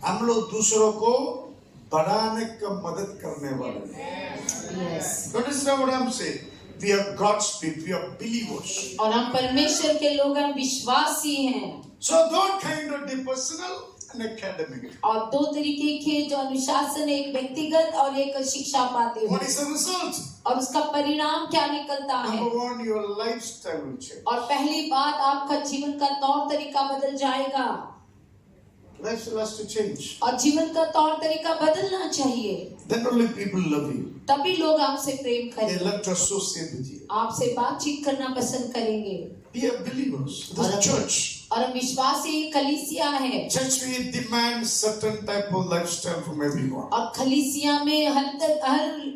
[SPEAKER 1] हम लोग दूसरों को बढ़ाने का मदद करने वाले हैं।
[SPEAKER 2] Yes.
[SPEAKER 1] Understand what I'm saying? We are God's people. We are believers.
[SPEAKER 2] और हम परमेश्वर के लोग हैं, विश्वासी हैं।
[SPEAKER 1] So don't kind of the personal and academic.
[SPEAKER 2] और दो तरीके के जो अनुशासन है, एक व्यक्तिगत और एक शिक्षा पाते
[SPEAKER 1] What
[SPEAKER 2] हैं।
[SPEAKER 1] is the result?
[SPEAKER 2] और उसका परिणाम क्या निकलता है?
[SPEAKER 1] Number one, your lifestyle will change.
[SPEAKER 2] और पहली बात, आपका जीवन का तौर तरीका बदल जाएगा।
[SPEAKER 1] Lifestyle has to change.
[SPEAKER 2] और जीवन का तौर तरीका बदलना चाहिए,
[SPEAKER 1] Then only people love you.
[SPEAKER 2] तभी लोग आपसे प्रेम
[SPEAKER 1] They
[SPEAKER 2] करेंगे,
[SPEAKER 1] love to associate with you.
[SPEAKER 2] आपसे बातचीत करना पसंद करेंगे।
[SPEAKER 1] We are believers. The church.
[SPEAKER 2] और हम विश्वासी कलीसिया है।
[SPEAKER 1] Church, we demand certain type of lifestyle from everyone.
[SPEAKER 2] और कलीसिया में हर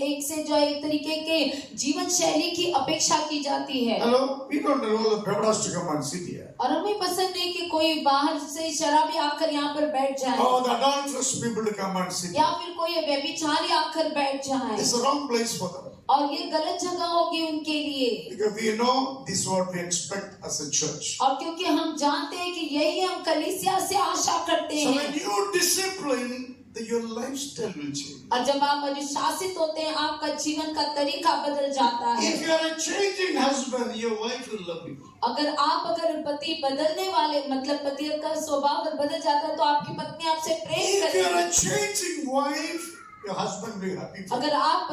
[SPEAKER 2] एक से जो एक तरीके के जीवन शैली की अपेक्षा की जाती है।
[SPEAKER 1] Hello, we don't know all the beverages to come and sit here.
[SPEAKER 2] और हमें पसंद नहीं कि कोई बाहर से शराबी आकर यहाँ पर बैठ जाए,
[SPEAKER 1] Oh, the adulterous people to come and sit
[SPEAKER 2] या
[SPEAKER 1] here.
[SPEAKER 2] फिर कोई व्यभिचारी आकर बैठ जाए।
[SPEAKER 1] It's the wrong place for them.
[SPEAKER 2] और ये गलत जगह होगी उनके लिए।
[SPEAKER 1] Because we know this is what we expect as a church.
[SPEAKER 2] और क्योंकि हम जानते हैं कि यही हम कलीसिया से आशा करते
[SPEAKER 1] So
[SPEAKER 2] हैं।
[SPEAKER 1] when you discipline, then your lifestyle will change.
[SPEAKER 2] और जब आप अनुशासित होते हैं, आपका जीवन का तरीका बदल जाता है।
[SPEAKER 1] If you are a changing husband, your wife will love you.
[SPEAKER 2] अगर पति बदलने वाले, मतलब पति का स्वभाव अगर बदल जाता है तो आपकी पत्नी आपसे प्रेम
[SPEAKER 1] If you are
[SPEAKER 2] करेगी।
[SPEAKER 1] a changing wife, your husband will be happy for you.
[SPEAKER 2] अगर आप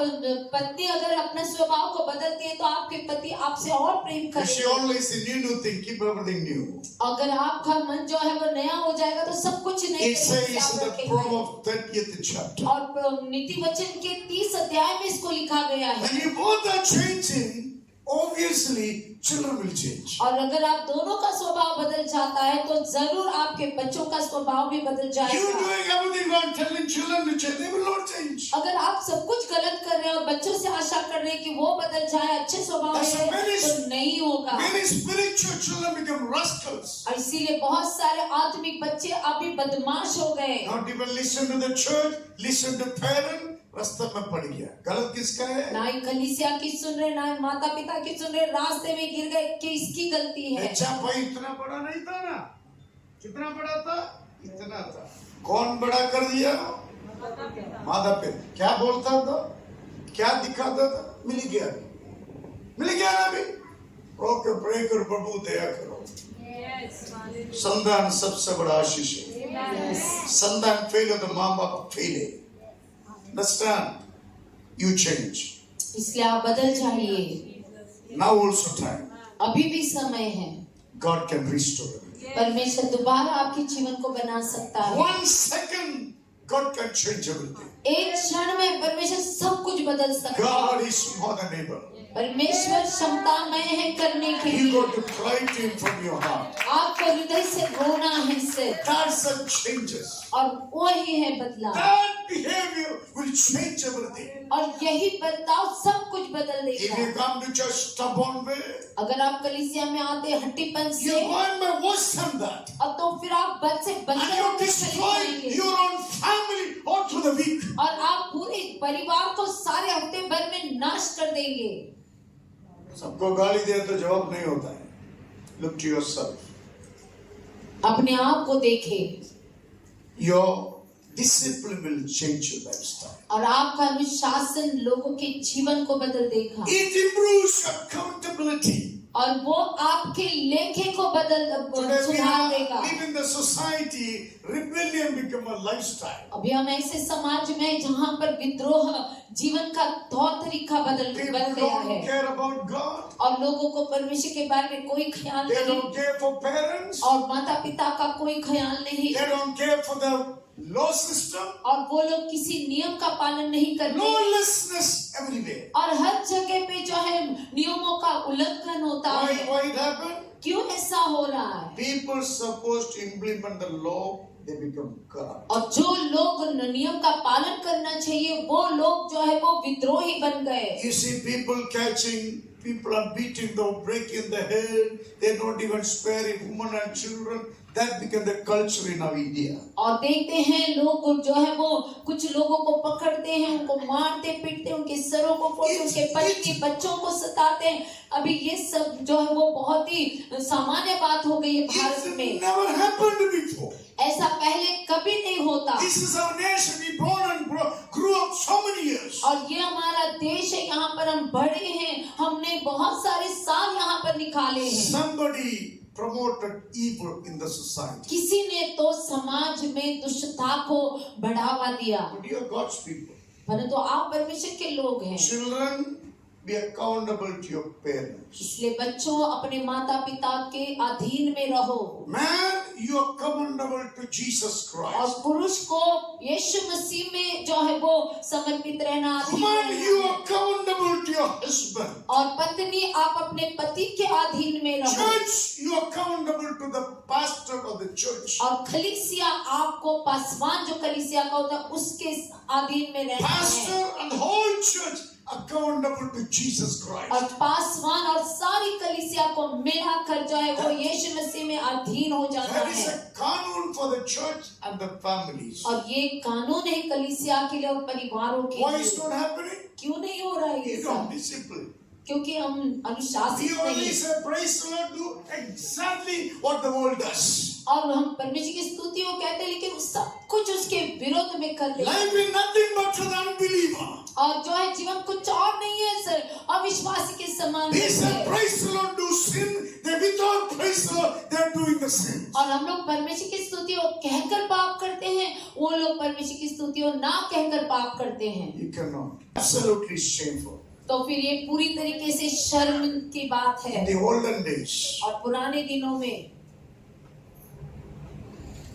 [SPEAKER 2] पत्नी अगर अपने स्वभाव को बदलती है तो आपके पति आपसे और प्रेम
[SPEAKER 1] If she
[SPEAKER 2] करेंगे।
[SPEAKER 1] always a new thing, keep everything new.
[SPEAKER 2] अगर आपका मन जो है वो नया हो जाएगा तो सब कुछ नए
[SPEAKER 1] It
[SPEAKER 2] तरीके
[SPEAKER 1] says
[SPEAKER 2] से आप
[SPEAKER 1] in the
[SPEAKER 2] रखेंगे।
[SPEAKER 1] Proverbs 30th chapter.
[SPEAKER 2] और नीति वचन के 30 अध्याय में इसको लिखा गया है।
[SPEAKER 1] When you both are changing, obviously children will change.
[SPEAKER 2] और अगर आप दोनों का स्वभाव बदल जाता है तो जरूर आपके बच्चों का स्वभाव भी बदल
[SPEAKER 1] You
[SPEAKER 2] जाएगा।
[SPEAKER 1] doing everything wrong, telling children to change, they will not change.
[SPEAKER 2] अगर आप सब कुछ गलत कर रहे हैं और बच्चों से आशा कर रहे हैं कि वो बदल जाए, अच्छे स्वभाव
[SPEAKER 1] That's
[SPEAKER 2] में
[SPEAKER 1] very-
[SPEAKER 2] तो नहीं होगा।
[SPEAKER 1] Many spiritual children become rascals.
[SPEAKER 2] और इसीलिए बहुत सारे आत्मिक बच्चे अभी बदमाश हो गए।
[SPEAKER 1] Not even listen to the church, listen to parents. रास्ते में पड़ गया। गलत किसका है?
[SPEAKER 2] ना ही कलीसिया की सुन रहे, ना ही माता पिता की सुन रहे, रास्ते में गिर गए, किसकी गलती है?
[SPEAKER 1] अच्छा भाई इतना बड़ा नहीं था ना, कितना बड़ा था? इतना था। कौन बड़ा कर दिया? माता पिता। क्या बोलता था, क्या दिखाता था? मिल गया ना अभी। ओके, प्रे करो, प्रभु दया करो। संतान सबसे बड़ा आशीष है। संतान फेल हो तो माँ बाप फेल है। Understand? You change.
[SPEAKER 2] इसलिए आप बदल जाइए।
[SPEAKER 1] Now also time.
[SPEAKER 2] अभी भी समय है।
[SPEAKER 1] God can restore you.
[SPEAKER 2] परमेश्वर दोबारा आपके जीवन को बना सकता है।
[SPEAKER 1] 1 second, God can change everything.
[SPEAKER 2] एक क्षण में परमेश्वर सब कुछ बदल सकता है।
[SPEAKER 1] God is more than able.
[SPEAKER 2] परमेश्वर क्षमतामय है करने के
[SPEAKER 1] You
[SPEAKER 2] लिए।
[SPEAKER 1] got to cry to Him from your heart.
[SPEAKER 2] आपको हृदय से रोना है इससे,
[SPEAKER 1] That's the changes.
[SPEAKER 2] और वही है बदलाव।
[SPEAKER 1] That behavior will change everything.
[SPEAKER 2] और यही बदलाव सब कुछ बदल
[SPEAKER 1] If
[SPEAKER 2] देगा।
[SPEAKER 1] you come to church stubborn way,
[SPEAKER 2] अगर आप कलीसिया में आते हट्टीपन
[SPEAKER 1] you
[SPEAKER 2] से,
[SPEAKER 1] want my worse than that.
[SPEAKER 2] और तो फिर आप बद से
[SPEAKER 1] And
[SPEAKER 2] बदले
[SPEAKER 1] you
[SPEAKER 2] होकर चले
[SPEAKER 1] destroy
[SPEAKER 2] जाएंगे।
[SPEAKER 1] your own family all through the week.
[SPEAKER 2] और आप पूरे परिवार को सारे हफ्ते भर में नाश कर देंगे।
[SPEAKER 1] सबको गाली दे तो जवाब नहीं होता है। Look to yourself.
[SPEAKER 2] अपने आप को देखें।
[SPEAKER 1] Your discipline will change your lifestyle.
[SPEAKER 2] और आपका अनुशासन लोगों के जीवन को बदल देगा।
[SPEAKER 1] It improves accountability.
[SPEAKER 2] और वो आपके लेखे को
[SPEAKER 1] Today we
[SPEAKER 2] सुधार
[SPEAKER 1] are
[SPEAKER 2] देगा।
[SPEAKER 1] living the society, rebellion become a lifestyle.
[SPEAKER 2] अभी हम ऐसे समाज में जहाँ पर विद्रोह जीवन का तौर तरीका बन
[SPEAKER 1] People
[SPEAKER 2] गया
[SPEAKER 1] don't
[SPEAKER 2] है,
[SPEAKER 1] care about God.
[SPEAKER 2] और लोगों को परमेश्वर के बारे में कोई ख्याल
[SPEAKER 1] They
[SPEAKER 2] नहीं,
[SPEAKER 1] don't care for parents.
[SPEAKER 2] और माता पिता का कोई ख्याल नहीं,
[SPEAKER 1] They don't care for the law system.
[SPEAKER 2] और वो लोग किसी नियम का पालन नहीं करते,
[SPEAKER 1] Lawlessness everywhere.
[SPEAKER 2] और हर जगह पे जो है नियमों का उल्लंघन होता है।
[SPEAKER 1] Why it happened?
[SPEAKER 2] क्यों ऐसा हो रहा है?
[SPEAKER 1] People supposed to implement the law, they become corrupt.
[SPEAKER 2] और जो लोग नियम का पालन करना चाहिए वो लोग जो है वो विद्रोही बन गए।
[SPEAKER 1] You see people catching, people are beating them, breaking the head. They don't even spare women and children. That became the culture in our India.
[SPEAKER 2] और देखते हैं लोग जो है वो कुछ लोगों को पकड़ते हैं, उनको मारते पीटते, उनके सरों को फोड़ते, उनके पत्नी बच्चों को सताते हैं। अभी ये सब जो है वो बहुत ही सामान्य बात हो गई है भारत
[SPEAKER 1] It
[SPEAKER 2] में।
[SPEAKER 1] never happened before.
[SPEAKER 2] ऐसा पहले कभी नहीं होता।
[SPEAKER 1] This is our nation. We born and grew up so many years.
[SPEAKER 2] और ये हमारा देश है, यहाँ पर हम बड़े हैं, हमने बहुत सारे साल यहाँ पर निकाले हैं।
[SPEAKER 1] Somebody promoted evil in the society.
[SPEAKER 2] किसी ने तो समाज में दुष्टता को बढ़ावा दिया।
[SPEAKER 1] But you are God's people.
[SPEAKER 2] परंतु आप परमेश्वर के लोग हैं।
[SPEAKER 1] Children, be accountable to your parents.
[SPEAKER 2] इसलिए बच्चों अपने माता पिता के अधीन में रहो।
[SPEAKER 1] Man, you are accountable to Jesus
[SPEAKER 2] और
[SPEAKER 1] Christ.
[SPEAKER 2] पुरुष को यीशु मसीह में जो है वो समर्पित रहना अधीन
[SPEAKER 1] Woman,
[SPEAKER 2] रहना
[SPEAKER 1] you
[SPEAKER 2] है।
[SPEAKER 1] are accountable to your husband.
[SPEAKER 2] और पत्नी आप अपने पति के अधीन में रहो।
[SPEAKER 1] Church, you are accountable to the pastor of the church.
[SPEAKER 2] और कलीसिया आपको पासवान जो कलीसिया का होता है उसके अधीन में रहना है।
[SPEAKER 1] Pastor and the whole church accountable to Jesus
[SPEAKER 2] और
[SPEAKER 1] Christ.
[SPEAKER 2] पासवान और सारी कलीसिया को मिलाकर जो है वो यीशु मसीह में अधीन हो जाता
[SPEAKER 1] That is
[SPEAKER 2] है।
[SPEAKER 1] a कानून for the church and the families.
[SPEAKER 2] और ये कानून है कलीसिया के लिए और परिवारों के
[SPEAKER 1] Why
[SPEAKER 2] लिए।
[SPEAKER 1] is not happening?
[SPEAKER 2] क्यों नहीं हो रहा है ये
[SPEAKER 1] You
[SPEAKER 2] सब?
[SPEAKER 1] don't discipline.
[SPEAKER 2] क्योंकि हम अनुशासित
[SPEAKER 1] We only
[SPEAKER 2] नहीं।
[SPEAKER 1] say praise the Lord, do exactly what the world does.
[SPEAKER 2] और हम परमेश्वर की स्तुति को कहते हैं लेकिन सब कुछ उसके विरोध में कर देते हैं।
[SPEAKER 1] Life is nothing but for the unbeliever.
[SPEAKER 2] और जो है जीवन कुछ और नहीं है सर, अविश्वासी के समान
[SPEAKER 1] They say
[SPEAKER 2] है।
[SPEAKER 1] praise the Lord, do sin. They without praise the Lord, they are doing the sin.
[SPEAKER 2] और हम लोग परमेश्वर की स्तुति को कहकर पाप करते हैं, वो लोग परमेश्वर की स्तुति को ना कहकर पाप करते हैं।
[SPEAKER 1] You cannot. Absolutely shameful.
[SPEAKER 2] तो फिर ये पूरी तरीके से शर्म की बात
[SPEAKER 1] In
[SPEAKER 2] है।
[SPEAKER 1] the olden days,
[SPEAKER 2] और पुराने दिनों में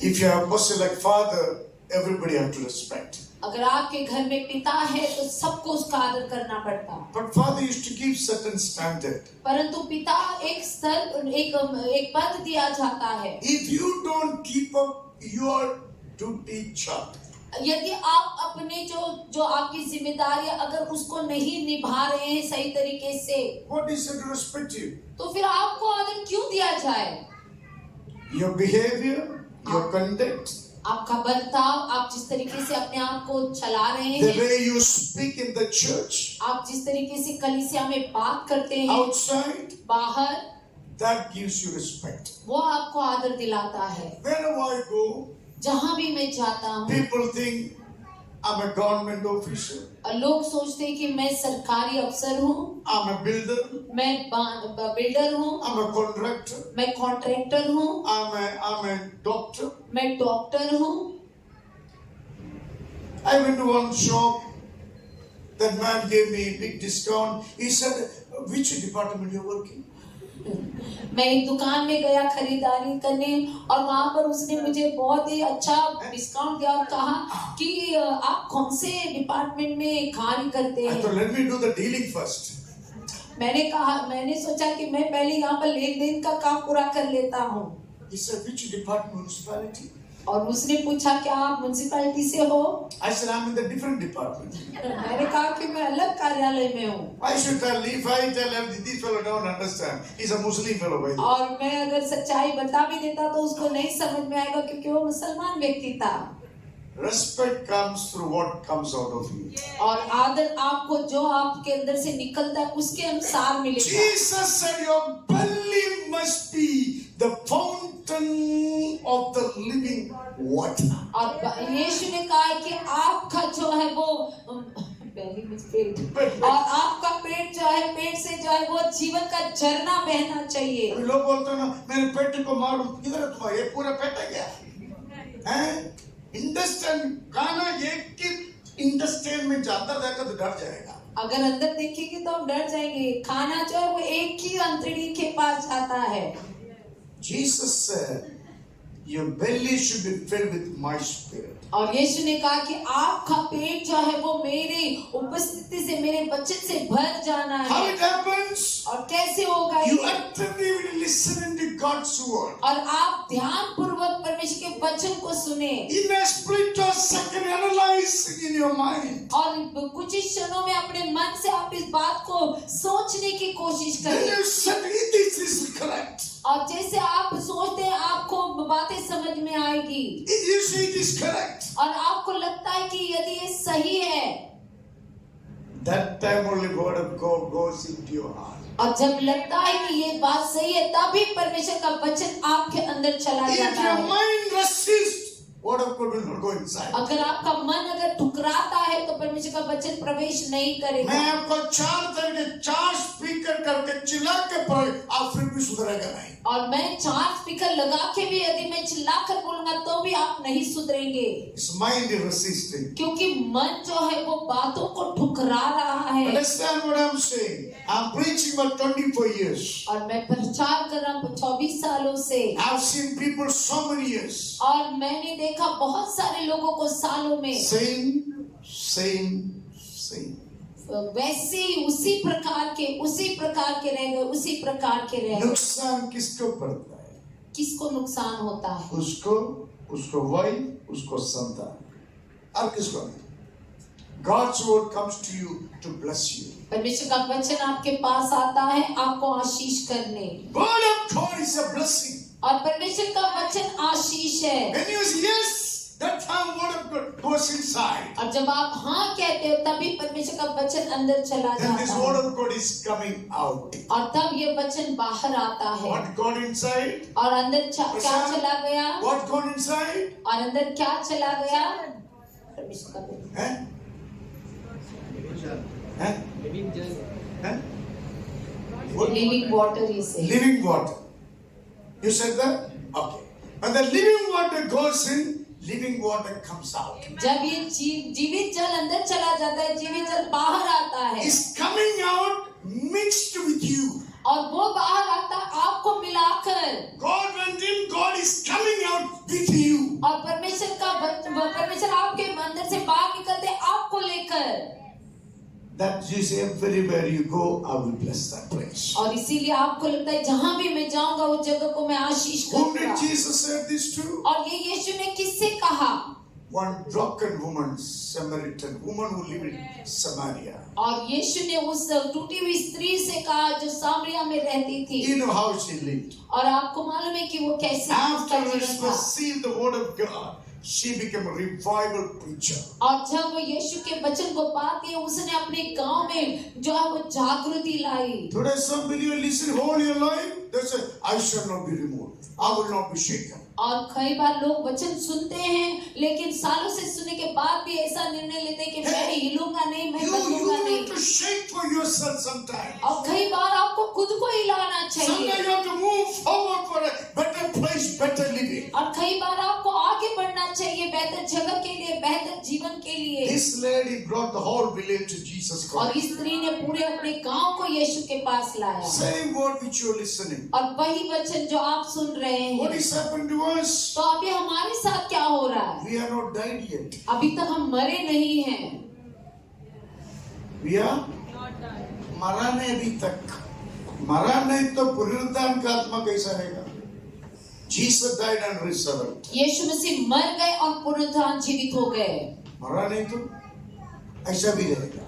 [SPEAKER 1] if you have a person like father, everybody have to respect.
[SPEAKER 2] अगर आपके घर में पिता है तो सबको उसका आदर करना पड़ता।
[SPEAKER 1] But father used to give certain standard.
[SPEAKER 2] परंतु पिता एक स्तर एक पद दिया जाता है।
[SPEAKER 1] If you don't keep up your duty job,
[SPEAKER 2] यदि आप अपने जो आपकी जिम्मेदारी अगर उसको नहीं निभा रहे हैं सही तरीके से,
[SPEAKER 1] what is it to respect you?
[SPEAKER 2] तो फिर आपको आदर क्यों दिया जाए?
[SPEAKER 1] Your behavior, your conduct,
[SPEAKER 2] आपका बर्ताव, आप जिस तरीके से अपने आप को चला रहे
[SPEAKER 1] the
[SPEAKER 2] हैं,
[SPEAKER 1] way you speak in the church,
[SPEAKER 2] आप जिस तरीके से कलीसिया में बात करते हैं,
[SPEAKER 1] outside,
[SPEAKER 2] बाहर,
[SPEAKER 1] that gives you respect.
[SPEAKER 2] वो आपको आदर दिलाता है।
[SPEAKER 1] Wherever I go,
[SPEAKER 2] जहाँ भी मैं जाता हूँ
[SPEAKER 1] people think I'm a government officer,
[SPEAKER 2] और लोग सोचते हैं कि मैं सरकारी अफसर हूँ,
[SPEAKER 1] I'm a builder,
[SPEAKER 2] मैं बिल्डर हूँ,
[SPEAKER 1] I'm a contractor,
[SPEAKER 2] मैं कॉन्ट्रैक्टर हूँ,
[SPEAKER 1] I'm a doctor.
[SPEAKER 2] मैं डॉक्टर हूँ।
[SPEAKER 1] I went to one shop. That man gave me a big discount. He said, which department you working?
[SPEAKER 2] मैं एक दुकान में गया खरीदारी करने और वहाँ पर उसने मुझे बहुत ही अच्छा डिस्काउंट दिया और कहा कि आप कौन से डिपार्टमेंट में कार्य करते
[SPEAKER 1] I
[SPEAKER 2] हैं।
[SPEAKER 1] thought, let me do the dealing first.
[SPEAKER 2] मैंने सोचा कि मैं पहले यहाँ पर लेन देन का काम पूरा कर लेता हूँ।
[SPEAKER 1] He said, which department, municipality?
[SPEAKER 2] और उसने पूछा क्या आप म्युनिसिपैलिटी से हो?
[SPEAKER 1] I said, I'm in the different department.
[SPEAKER 2] मैंने कहा कि मैं अलग कार्यालय में हूँ।
[SPEAKER 1] Why should I leave? If I tell him, this fellow don't understand. He's a Muslim fellow, by the way.
[SPEAKER 2] और मैं अगर सच्चाई बता भी देता तो उसको नहीं समझ में आएगा क्योंकि वो मुसलमान व्यक्ति था।
[SPEAKER 1] Respect comes through what comes out of you.
[SPEAKER 2] और आदर आपको जो आपके अंदर से निकलता है उसके अनुसार मिलेगा।
[SPEAKER 1] Jesus said, your belly must be the fountain of the living water.
[SPEAKER 2] और यीशु ने कहा है कि आपका जो है वो belly means पेट, और आपका पेट जो है पेट से जो है वो जीवन का झरना बहना चाहिए।
[SPEAKER 1] लोग बोलते हैं ना मेरे पेट को मारो, किधर है तुम्हारा ये पूरा पेट है क्या? हैं? इंटेस्टाइन खाना एक इंटेस्टाइन में जाता जाएगा तो डर जाएगा।
[SPEAKER 2] अगर अंदर देखेंगे तो हम डर जाएंगे। खाना जो है वो एक ही अंतड़ी के पास जाता है।
[SPEAKER 1] Jesus said, your belly should be filled with my spirit.
[SPEAKER 2] और यीशु ने कहा कि आपका पेट जो है वो मेरे उपस्थिति से मेरे वचन से भर जाना
[SPEAKER 1] How
[SPEAKER 2] है।
[SPEAKER 1] it happens?
[SPEAKER 2] और कैसे होगा
[SPEAKER 1] You
[SPEAKER 2] ये?
[SPEAKER 1] actively listen to God's word.
[SPEAKER 2] और आप ध्यान पूर्वक परमेश्वर के वचन को सुने
[SPEAKER 1] In a split or second, analyze in your mind.
[SPEAKER 2] और कुछ ही क्षणों में अपने मन से आप इस बात को सोचने की कोशिश
[SPEAKER 1] Then
[SPEAKER 2] करें।
[SPEAKER 1] you said, this is correct.
[SPEAKER 2] और जैसे आप सोचते हैं आपको बातें समझ में आएगी
[SPEAKER 1] You say it is correct.
[SPEAKER 2] और आपको लगता है कि यदि ये सही है,
[SPEAKER 1] That time only word of God goes into your heart.
[SPEAKER 2] और जब लगता है कि ये बात सही है, तभी परमेश्वर का वचन आपके अंदर चला
[SPEAKER 1] If
[SPEAKER 2] जाता
[SPEAKER 1] your
[SPEAKER 2] है।
[SPEAKER 1] mind resists, word of God will not go inside.
[SPEAKER 2] अगर आपका मन अगर ठुकराता है तो परमेश्वर का वचन प्रवेश नहीं करेगा।
[SPEAKER 1] मैं आपको 4 तरह के 4 स्पीकर करके चिल्ला के पढ़े, आप फिर भी सुधरेगा नहीं।
[SPEAKER 2] और मैं 4 स्पीकर लगा के भी यदि मैं चिल्लाकर बोलूंगा तो भी आप नहीं सुधरेंगे,
[SPEAKER 1] His mind is resisting.
[SPEAKER 2] क्योंकि मन जो है वो बातों को ठुकरा रहा है।
[SPEAKER 1] Understand what I'm saying? I'm preaching for 24 years.
[SPEAKER 2] और मैं प्रचार कर रहा हूँ 24 सालों से,
[SPEAKER 1] I've seen people so many years
[SPEAKER 2] और मैंने देखा बहुत सारे लोगों को सालों में
[SPEAKER 1] same.
[SPEAKER 2] वैसे ही उसी प्रकार के रह गए, उसी प्रकार के रह गए।
[SPEAKER 1] नुकसान किसको पड़ता है?
[SPEAKER 2] किसको नुकसान होता है?
[SPEAKER 1] उसको वाइफ, उसको संतान, और किसको नहीं? God's word comes to you to bless you.
[SPEAKER 2] परमेश्वर का वचन आपके पास आता है आपको आशीष करने,
[SPEAKER 1] Word of God is a blessing.
[SPEAKER 2] और परमेश्वर का वचन आशीष है।
[SPEAKER 1] When you say yes, that time word of God goes inside.
[SPEAKER 2] और जब आप हाँ कहते हो तभी परमेश्वर का वचन अंदर चला
[SPEAKER 1] Then this word
[SPEAKER 2] जाता है,
[SPEAKER 1] of God is coming out.
[SPEAKER 2] और तब ये वचन बाहर आता है।
[SPEAKER 1] What got inside?
[SPEAKER 2] और अंदर क्या चला गया?
[SPEAKER 1] What got inside?
[SPEAKER 2] और अंदर क्या चला गया? परमेश्वर का वचन।
[SPEAKER 1] हैं? हैं? हैं? What?
[SPEAKER 2] लिविंग वाटर ही से।
[SPEAKER 1] Living water. You said that? Okay. When the living water goes in, living water comes out.
[SPEAKER 2] जब ये जीवित जल अंदर चला जाता है, जीवित जल बाहर आता है,
[SPEAKER 1] It's coming out mixed with you.
[SPEAKER 2] और वो बाहर आता है आपको मिलाकर।
[SPEAKER 1] God went in, God is coming out with you.
[SPEAKER 2] और परमेश्वर आपके अंदर से बाहर निकलते आपको लेकर।
[SPEAKER 1] That is everywhere you go, I will bless that place.
[SPEAKER 2] और इसीलिए आपको लगता है जहां भी मैं जाऊंगा उस जगह को मैं आशीष
[SPEAKER 1] Whom did
[SPEAKER 2] करूंगा।
[SPEAKER 1] Jesus say this to?
[SPEAKER 2] और ये यीशु ने किससे कहा?
[SPEAKER 1] One drunken woman, Samaritan woman who lived in Samaria.
[SPEAKER 2] और यीशु ने उस टूटी हुई स्त्री से कहा जो सामरिया में रहती थी।
[SPEAKER 1] You know how she lived.
[SPEAKER 2] और आपको मालूम है कि वो कैसे
[SPEAKER 1] After
[SPEAKER 2] उसका
[SPEAKER 1] she
[SPEAKER 2] जीवन था।
[SPEAKER 1] received the word of God, she became a revival preacher.
[SPEAKER 2] और जब वो यीशु के वचन को पाती है, उसने अपने गांव में जो है वो जागृति लाई।
[SPEAKER 1] Today some believers listen all your life, they say, I shall not be removed. I will not be shaken.
[SPEAKER 2] और कई बार लोग वचन सुनते हैं, लेकिन सालों से सुनने के बाद भी ऐसा निर्णय लेते हैं कि मैं हिलूंगा नहीं, मैं बदलूंगा
[SPEAKER 1] You
[SPEAKER 2] नहीं।
[SPEAKER 1] need to shake for yourself sometimes.
[SPEAKER 2] और कई बार आपको खुद को हिलाना चाहिए,
[SPEAKER 1] Sometimes you have to move forward for a better place, better living.
[SPEAKER 2] और कई बार आपको आगे बढ़ना चाहिए बेहतर जगह के लिए, बेहतर जीवन के लिए।
[SPEAKER 1] This lady brought the whole village to Jesus
[SPEAKER 2] और
[SPEAKER 1] Christ.
[SPEAKER 2] इस स्त्री ने पूरे अपने गांव को यीशु के पास लाया।
[SPEAKER 1] Same word which you are listening.
[SPEAKER 2] और वही वचन जो आप सुन रहे
[SPEAKER 1] What
[SPEAKER 2] हैं,
[SPEAKER 1] is happened to us?
[SPEAKER 2] तो अभी हमारे साथ क्या हो रहा है?
[SPEAKER 1] We are not died yet.
[SPEAKER 2] अभी तक हम मरे नहीं हैं।
[SPEAKER 1] We are मरा नहीं अभी तक। मरा नहीं तो पुनरुत्थान का आत्मा कैसा रहेगा? Jesus died and resurrected.
[SPEAKER 2] यीशु मसीह मर गए और पुनरुत्थान जीवित हो गए।
[SPEAKER 1] मरा नहीं तो ऐसा भी रहेगा।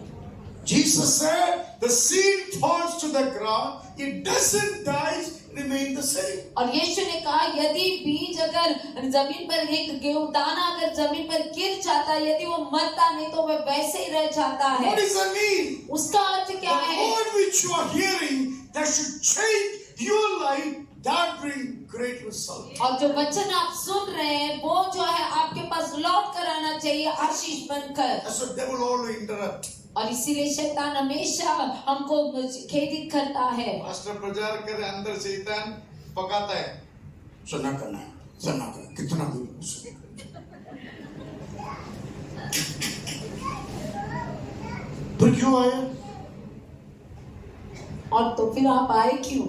[SPEAKER 1] Jesus said, the seed falls to the ground, it doesn't die, remain the same.
[SPEAKER 2] और यीशु ने कहा यदि बीज अगर जमीन पर एक गेहूं दाना अगर जमीन पर गिर जाता है, यदि वो मरता नहीं तो वह वैसे ही रह जाता है।
[SPEAKER 1] What does that mean?
[SPEAKER 2] उसका अर्थ क्या
[SPEAKER 1] The
[SPEAKER 2] है?
[SPEAKER 1] word which you are hearing that should change your life, that bring great result.
[SPEAKER 2] और जो वचन आप सुन रहे हैं वो जो है आपके पास लौट कर आना चाहिए आशीष बनकर।
[SPEAKER 1] That's what devil always interrupt.
[SPEAKER 2] और इसीलिए शैतान हमेशा हमको खेदित करता है।
[SPEAKER 1] मास्टर प्रचार करे, अंदर शैतान पकाता है, सुना करना, कितना भी सुने। तो क्यों आया?
[SPEAKER 2] और तो फिर आप आए क्यों?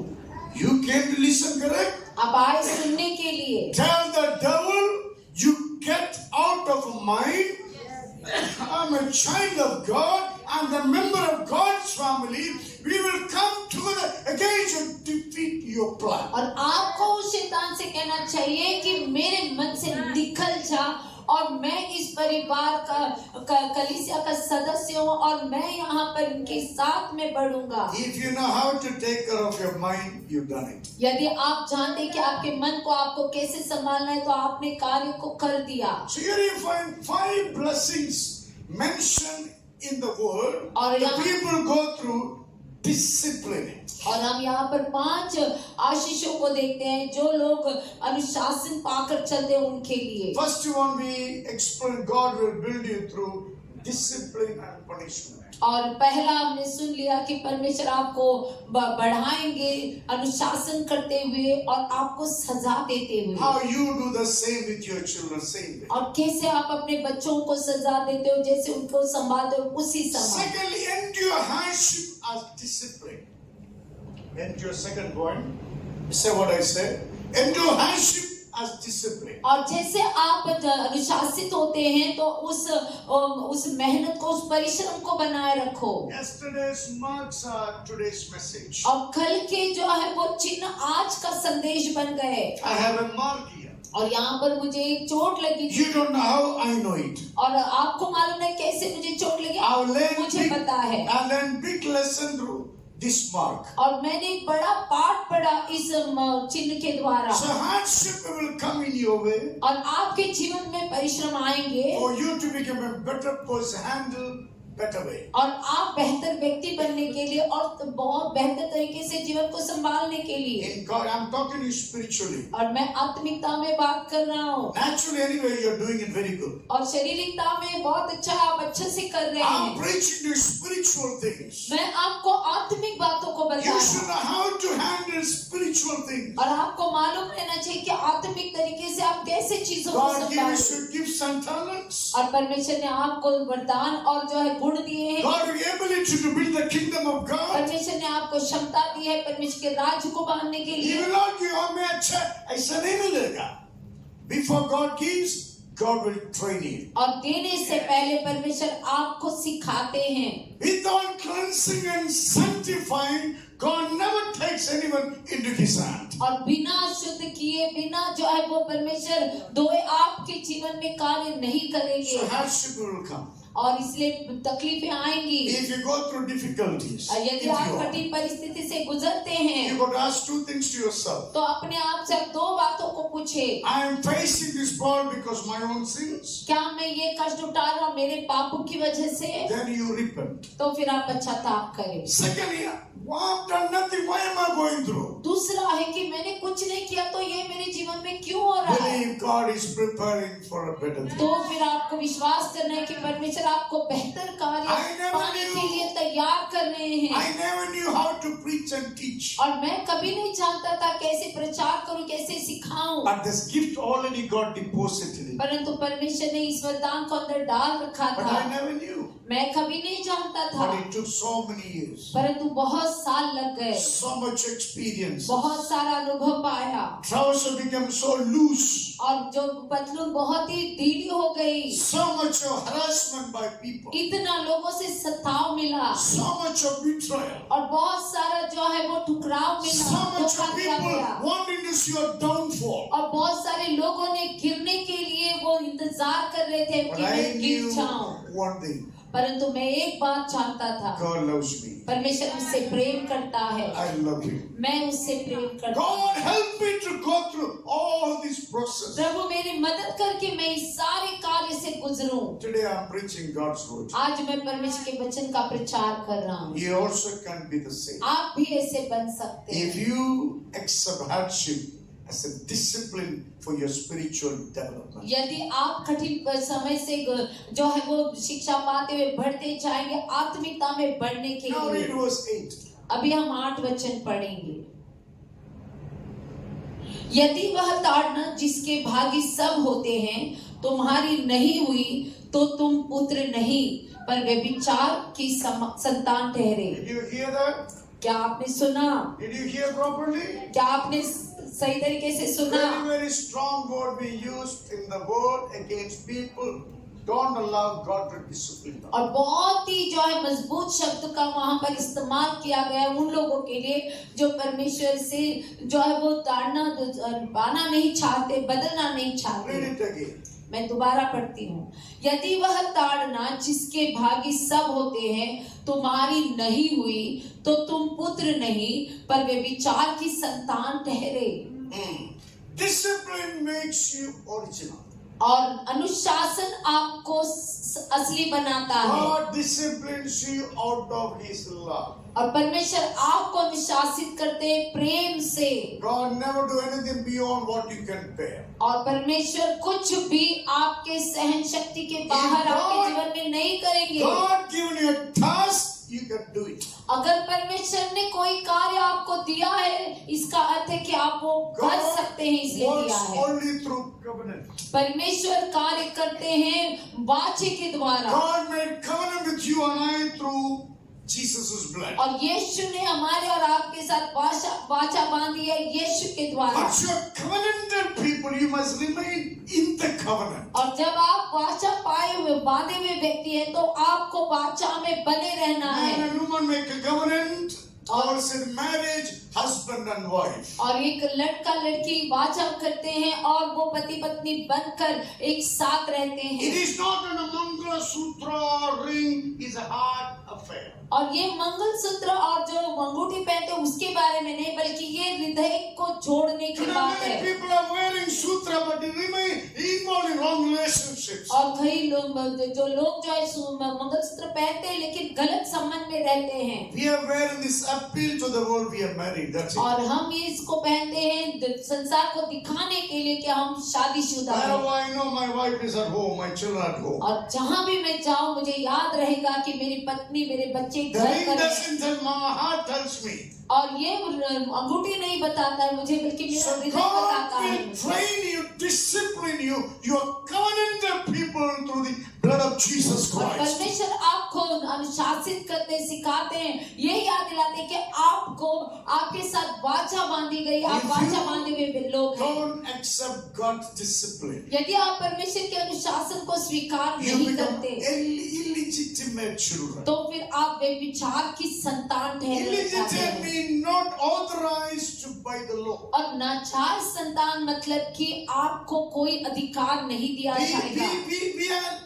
[SPEAKER 1] You came to listen, correct?
[SPEAKER 2] आप आए सुनने के लिए।
[SPEAKER 1] Tell the devil, you get out of mind. I'm a child of God. I'm the member of God's family. We will come together again to defeat your plan.
[SPEAKER 2] और आपको उस शैतान से कहना चाहिए कि मेरे मन से निकल जा, और मैं इस परिवार का कलीसिया का सदस्य हूँ, और मैं यहाँ पर इनके साथ में बढ़ूंगा।
[SPEAKER 1] If you know how to take care of your mind, you've done it.
[SPEAKER 2] यदि आप जानते कि आपके मन को आपको कैसे संभालना है, तो आपने कार्य को कर दिया।
[SPEAKER 1] So here you find 5 blessings mentioned in the word.
[SPEAKER 2] और
[SPEAKER 1] The
[SPEAKER 2] यहाँ
[SPEAKER 1] people go through disciplining.
[SPEAKER 2] और हम यहाँ पर 5 आशीषों को देखते हैं जो लोग अनुशासन पाकर चलते हैं उनके लिए।
[SPEAKER 1] First one we explain, God will build you through discipline and punishment.
[SPEAKER 2] और पहला हमने सुन लिया कि परमेश्वर आपको बढ़ाएंगे अनुशासन करते हुए और आपको सजा देते हुए।
[SPEAKER 1] How you do the same with your children, same way.
[SPEAKER 2] और कैसे आप अपने बच्चों को सजा देते हो जैसे उनको संभालते हो उसी समान।
[SPEAKER 1] Secondly, endure hardship as discipline. Endure, second point. Say what I said. Endure hardship as discipline.
[SPEAKER 2] और जैसे आप अनुशासित होते हैं तो उस मेहनत को, उस परिश्रम को बनाए रखो।
[SPEAKER 1] Yesterday's marks are today's message.
[SPEAKER 2] और कल के जो है वो चिन्ह आज का संदेश बन गए।
[SPEAKER 1] I have a mark here.
[SPEAKER 2] और यहाँ पर मुझे एक चोट लगी थी।
[SPEAKER 1] You don't know how, I know it.
[SPEAKER 2] और आपको मालूम है कैसे मुझे चोट लगी?
[SPEAKER 1] I've learned
[SPEAKER 2] मुझे पता है।
[SPEAKER 1] I learned big lesson through this mark.
[SPEAKER 2] और मैंने एक बड़ा पाठ पढ़ा इस चिन्ह के द्वारा।
[SPEAKER 1] So hardship will come in your way.
[SPEAKER 2] और आपके जीवन में परिश्रम आएंगे
[SPEAKER 1] For you to become a better person, handle better way.
[SPEAKER 2] और आप बेहतर व्यक्ति बनने के लिए और बहुत बेहतर तरीके से जीवन को संभालने के लिए।
[SPEAKER 1] In God, I'm talking to you spiritually.
[SPEAKER 2] और मैं आत्मिकता में बात कर रहा हूँ।
[SPEAKER 1] Naturally, anyway, you're doing it very good.
[SPEAKER 2] और शारीरिकता में बहुत अच्छा, आप अच्छे से कर रहे
[SPEAKER 1] I'm
[SPEAKER 2] हैं।
[SPEAKER 1] preaching to you spiritual things.
[SPEAKER 2] मैं आपको आत्मिक बातों को बता
[SPEAKER 1] You
[SPEAKER 2] रहा
[SPEAKER 1] should
[SPEAKER 2] हूँ।
[SPEAKER 1] know how to handle spiritual things.
[SPEAKER 2] और आपको मालूम रहना चाहिए कि आत्मिक तरीके से आप कैसे चीजों को
[SPEAKER 1] God
[SPEAKER 2] संभालें।
[SPEAKER 1] should give some talents.
[SPEAKER 2] और परमेश्वर ने आपको वरदान और जो है गुण दिए हैं।
[SPEAKER 1] God will enable you to build the kingdom of God.
[SPEAKER 2] परमेश्वर ने आपको क्षमता दी है परमेश्वर के राज्य को बांधने के
[SPEAKER 1] He
[SPEAKER 2] लिए।
[SPEAKER 1] will not give हमें अच्छा ऐसा नहीं मिलेगा. Before God gives, God will train you.
[SPEAKER 2] और देने से पहले परमेश्वर आपको सिखाते हैं।
[SPEAKER 1] Without cleansing and sanctifying, God never takes anyone into His hand.
[SPEAKER 2] और बिना शुद्ध किए, बिना जो है वो परमेश्वर धोए आपके जीवन में कार्य नहीं करेंगे।
[SPEAKER 1] So hardship will come.
[SPEAKER 2] और इसलिए तकलीफें आएंगी।
[SPEAKER 1] If you go through difficulties,
[SPEAKER 2] यदि आप कठिन परिस्थिति से गुजरते हैं,
[SPEAKER 1] you got to ask 2 things to yourself.
[SPEAKER 2] तो अपने आप से आप 2 बातों को पूछे।
[SPEAKER 1] I am facing this problem because my own sins.
[SPEAKER 2] क्या मैं ये कष्ट उठा रहा हूँ मेरे पापों की वजह से?
[SPEAKER 1] Then you repent.
[SPEAKER 2] तो फिर आप पश्चाताप करें।
[SPEAKER 1] Secondly, I've done nothing. Why am I going through?
[SPEAKER 2] दूसरा है कि मैंने कुछ नहीं किया तो ये मेरे जीवन में क्यों हो रहा है?
[SPEAKER 1] Believe God is preparing for a better thing.
[SPEAKER 2] तो फिर आपको विश्वास करना है कि परमेश्वर आपको बेहतर कार्य पाने के लिए तैयार कर रहे हैं।
[SPEAKER 1] I never knew how to preach and teach.
[SPEAKER 2] और मैं कभी नहीं जानता था कैसे प्रचार करूं, कैसे सिखाऊं।
[SPEAKER 1] But this gift already got deposited in me.
[SPEAKER 2] परंतु परमेश्वर ने इस वरदान को अंदर डाल रखा
[SPEAKER 1] But
[SPEAKER 2] था।
[SPEAKER 1] I never knew.
[SPEAKER 2] मैं कभी नहीं जानता था।
[SPEAKER 1] But it took so many years.
[SPEAKER 2] परंतु बहुत साल लग गए।
[SPEAKER 1] So much experience.
[SPEAKER 2] बहुत सारा अनुभव पाया।
[SPEAKER 1] Trousers become so loose.
[SPEAKER 2] और जो पतलून बहुत ही ढीली हो गई।
[SPEAKER 1] So much of harassment by people.
[SPEAKER 2] इतना लोगों से सताव मिला।
[SPEAKER 1] So much of betrayal.
[SPEAKER 2] और बहुत सारा जो है वो ठुकराव मिला।
[SPEAKER 1] So much
[SPEAKER 2] धोखा
[SPEAKER 1] of
[SPEAKER 2] दिया
[SPEAKER 1] people
[SPEAKER 2] गया।
[SPEAKER 1] wanting to see your downfall.
[SPEAKER 2] और बहुत सारे लोगों ने गिरने के लिए वो इंतजार कर रहे थे
[SPEAKER 1] But
[SPEAKER 2] कि
[SPEAKER 1] I
[SPEAKER 2] मैं गिर
[SPEAKER 1] knew
[SPEAKER 2] जाऊं।
[SPEAKER 1] one thing.
[SPEAKER 2] परंतु मैं एक बात जानता था,
[SPEAKER 1] God loves me.
[SPEAKER 2] परमेश्वर मुझसे प्रेम करता है।
[SPEAKER 1] I love Him.
[SPEAKER 2] मैं उससे प्रेम करता हूँ।
[SPEAKER 1] God help me to go through all this process.
[SPEAKER 2] प्रभु मेरी मदद करके मैं इस सारे कार्य से गुजरूं।
[SPEAKER 1] Today I'm preaching God's word.
[SPEAKER 2] आज मैं परमेश्वर के वचन का प्रचार कर रहा हूँ।
[SPEAKER 1] You also can be the same.
[SPEAKER 2] आप भी ऐसे बन सकते हैं।
[SPEAKER 1] If you accept hardship as a discipline for your spiritual development.
[SPEAKER 2] यदि आप कठिन समय से जो है वो शिक्षा पाते हुए बढ़ते जाएंगे आत्मिकता में बढ़ने के
[SPEAKER 1] Now
[SPEAKER 2] लिए।
[SPEAKER 1] read verse 8.
[SPEAKER 2] अभी हम 8 वचन पढ़ेंगे। यदि वह ताड़ना जिसके भागी सब होते हैं तुम्हारी नहीं हुई तो तुम पुत्र नहीं पर व्यभिचार की संतान ठहरे।
[SPEAKER 1] Did you hear that?
[SPEAKER 2] क्या आपने सुना?
[SPEAKER 1] Did you hear properly?
[SPEAKER 2] क्या आपने सही तरीके से सुना?
[SPEAKER 1] Very, very strong word being used in the word against people. Don't allow God to discipline them.
[SPEAKER 2] और बहुत ही जो है मजबूत शब्द का वहां पर इस्तेमाल किया गया है उन लोगों के लिए जो परमेश्वर से जो है वो ताड़ना पाना नहीं चाहते, बदलना नहीं चाहते।
[SPEAKER 1] Read it again.
[SPEAKER 2] मैं दोबारा पढ़ती हूँ। यदि वह ताड़ना जिसके भागी सब होते हैं तुम्हारी नहीं हुई तो तुम पुत्र नहीं पर व्यभिचार की संतान ठहरे।
[SPEAKER 1] Discipline makes you original.
[SPEAKER 2] और अनुशासन आपको असली बनाता है।
[SPEAKER 1] God disciplines you out of His love.
[SPEAKER 2] और परमेश्वर आपको अनुशासित करते हैं प्रेम से।
[SPEAKER 1] God never do anything beyond what you can bear.
[SPEAKER 2] और परमेश्वर कुछ भी आपके सहन शक्ति के बाहर आपके जीवन में नहीं करेंगे।
[SPEAKER 1] God given you a task, you can do it.
[SPEAKER 2] अगर परमेश्वर ने कोई कार्य आपको दिया है, इसका अर्थ है कि आप वो कर सकते हैं, इसलिए दिया
[SPEAKER 1] God
[SPEAKER 2] है।
[SPEAKER 1] works only through covenant.
[SPEAKER 2] परमेश्वर कार्य करते हैं वाचे के द्वारा।
[SPEAKER 1] God made covenant with you and I through Jesus' blood.
[SPEAKER 2] और यीशु ने हमारे और आपके साथ वाचा बांधी है यीशु के द्वारा।
[SPEAKER 1] But you're covenanted people, you must remain in the covenant.
[SPEAKER 2] और जब आप वाचा पाए हुए बांधे हुए व्यक्ति हैं, तो आपको वाचा में बने रहना है।
[SPEAKER 1] Man and woman make a covenant, or in marriage, husband and wife.
[SPEAKER 2] और एक लड़का लड़की वाचा करते हैं और वो पति पत्नी बनकर एक साथ रहते
[SPEAKER 1] It
[SPEAKER 2] हैं।
[SPEAKER 1] is not an Mangala Sutra ring, is a heart affair.
[SPEAKER 2] और ये मंगलसूत्र और जो अंगूठी पहनते हैं उसके बारे में नहीं, बल्कि ये हृदय को जोड़ने की
[SPEAKER 1] You know,
[SPEAKER 2] बात
[SPEAKER 1] many
[SPEAKER 2] है।
[SPEAKER 1] people are wearing sutra, but they remain involved in wrong relationships.
[SPEAKER 2] और कई लोग जो है मंगलसूत्र पहनते हैं लेकिन गलत संबंध में रहते हैं।
[SPEAKER 1] We are wearing this appeal to the world, we are married, that's it.
[SPEAKER 2] और हम ये इसको पहनते हैं संसार को दिखाने के लिए कि हम शादीशुदा हैं।
[SPEAKER 1] Wherever I know my wife is at home, my children at home.
[SPEAKER 2] और जहाँ भी मैं जाऊँ मुझे याद रहेगा कि मेरी पत्नी मेरे बच्चे
[SPEAKER 1] The
[SPEAKER 2] घर
[SPEAKER 1] ring
[SPEAKER 2] पर हैं।
[SPEAKER 1] doesn't tell, my heart tells me.
[SPEAKER 2] और ये अंगूठी नहीं बताता है मुझे, बल्कि मेरा
[SPEAKER 1] So
[SPEAKER 2] हृदय
[SPEAKER 1] God
[SPEAKER 2] बताता है
[SPEAKER 1] will
[SPEAKER 2] मुझे।
[SPEAKER 1] train you, discipline you. You are covenanted people through the blood of Jesus
[SPEAKER 2] और
[SPEAKER 1] Christ.
[SPEAKER 2] परमेश्वर आपको अनुशासित करते सिखाते हैं, ये याद दिलाते हैं कि आपको आपके साथ वाचा बांधी गई, आप
[SPEAKER 1] If
[SPEAKER 2] वाचा
[SPEAKER 1] you
[SPEAKER 2] बांधे हुए लोग हैं।
[SPEAKER 1] Don't accept God's discipline.
[SPEAKER 2] यदि आप परमेश्वर के अनुशासन को स्वीकार
[SPEAKER 1] You
[SPEAKER 2] नहीं
[SPEAKER 1] become
[SPEAKER 2] करते,
[SPEAKER 1] illegitimate children.
[SPEAKER 2] तो फिर आप व्यभिचार की संतान ठहर जाते
[SPEAKER 1] Illegitimate
[SPEAKER 2] हैं।
[SPEAKER 1] means not authorized by the law.
[SPEAKER 2] और नाचार संतान मतलब कि आपको कोई अधिकार नहीं दिया जाएगा।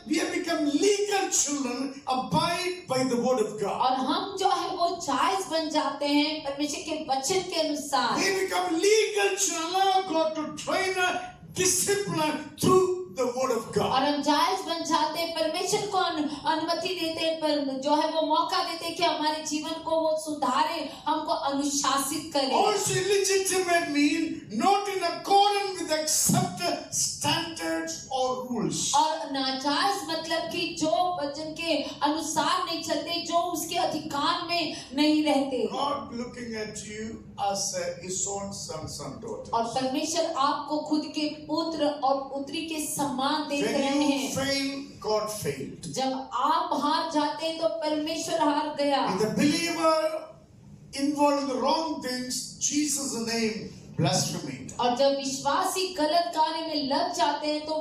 [SPEAKER 1] We have become legal children, abide by the word of God.
[SPEAKER 2] और हम जो है वो जायज बन जाते हैं परमेश्वर के वचन के अनुसार।
[SPEAKER 1] We become legal children, allow God to train us, discipline through the word of God.
[SPEAKER 2] और हम जायज बन जाते हैं, परमेश्वर को अनुमति देते हैं, पर जो है वो मौका देते हैं कि हमारे जीवन को वो सुधारे, हमको अनुशासित करे।
[SPEAKER 1] Also illegitimate mean not in accordance with accepted standards or rules.
[SPEAKER 2] और नाजायज मतलब कि जो वचन के अनुसार नहीं चलते, जो उसके अधिकार में नहीं रहते।
[SPEAKER 1] God looking at you as his own sons and daughters.
[SPEAKER 2] और परमेश्वर आपको खुद के पुत्र और पुत्री के समान देख रहे
[SPEAKER 1] When you
[SPEAKER 2] हैं।
[SPEAKER 1] fail, God failed.
[SPEAKER 2] जब आप हार जाते हैं तो परमेश्वर हार गया।
[SPEAKER 1] If the believer involved in the wrong things, Jesus' name blasphemed.
[SPEAKER 2] और जब विश्वासी गलत कार्य में लग जाते हैं तो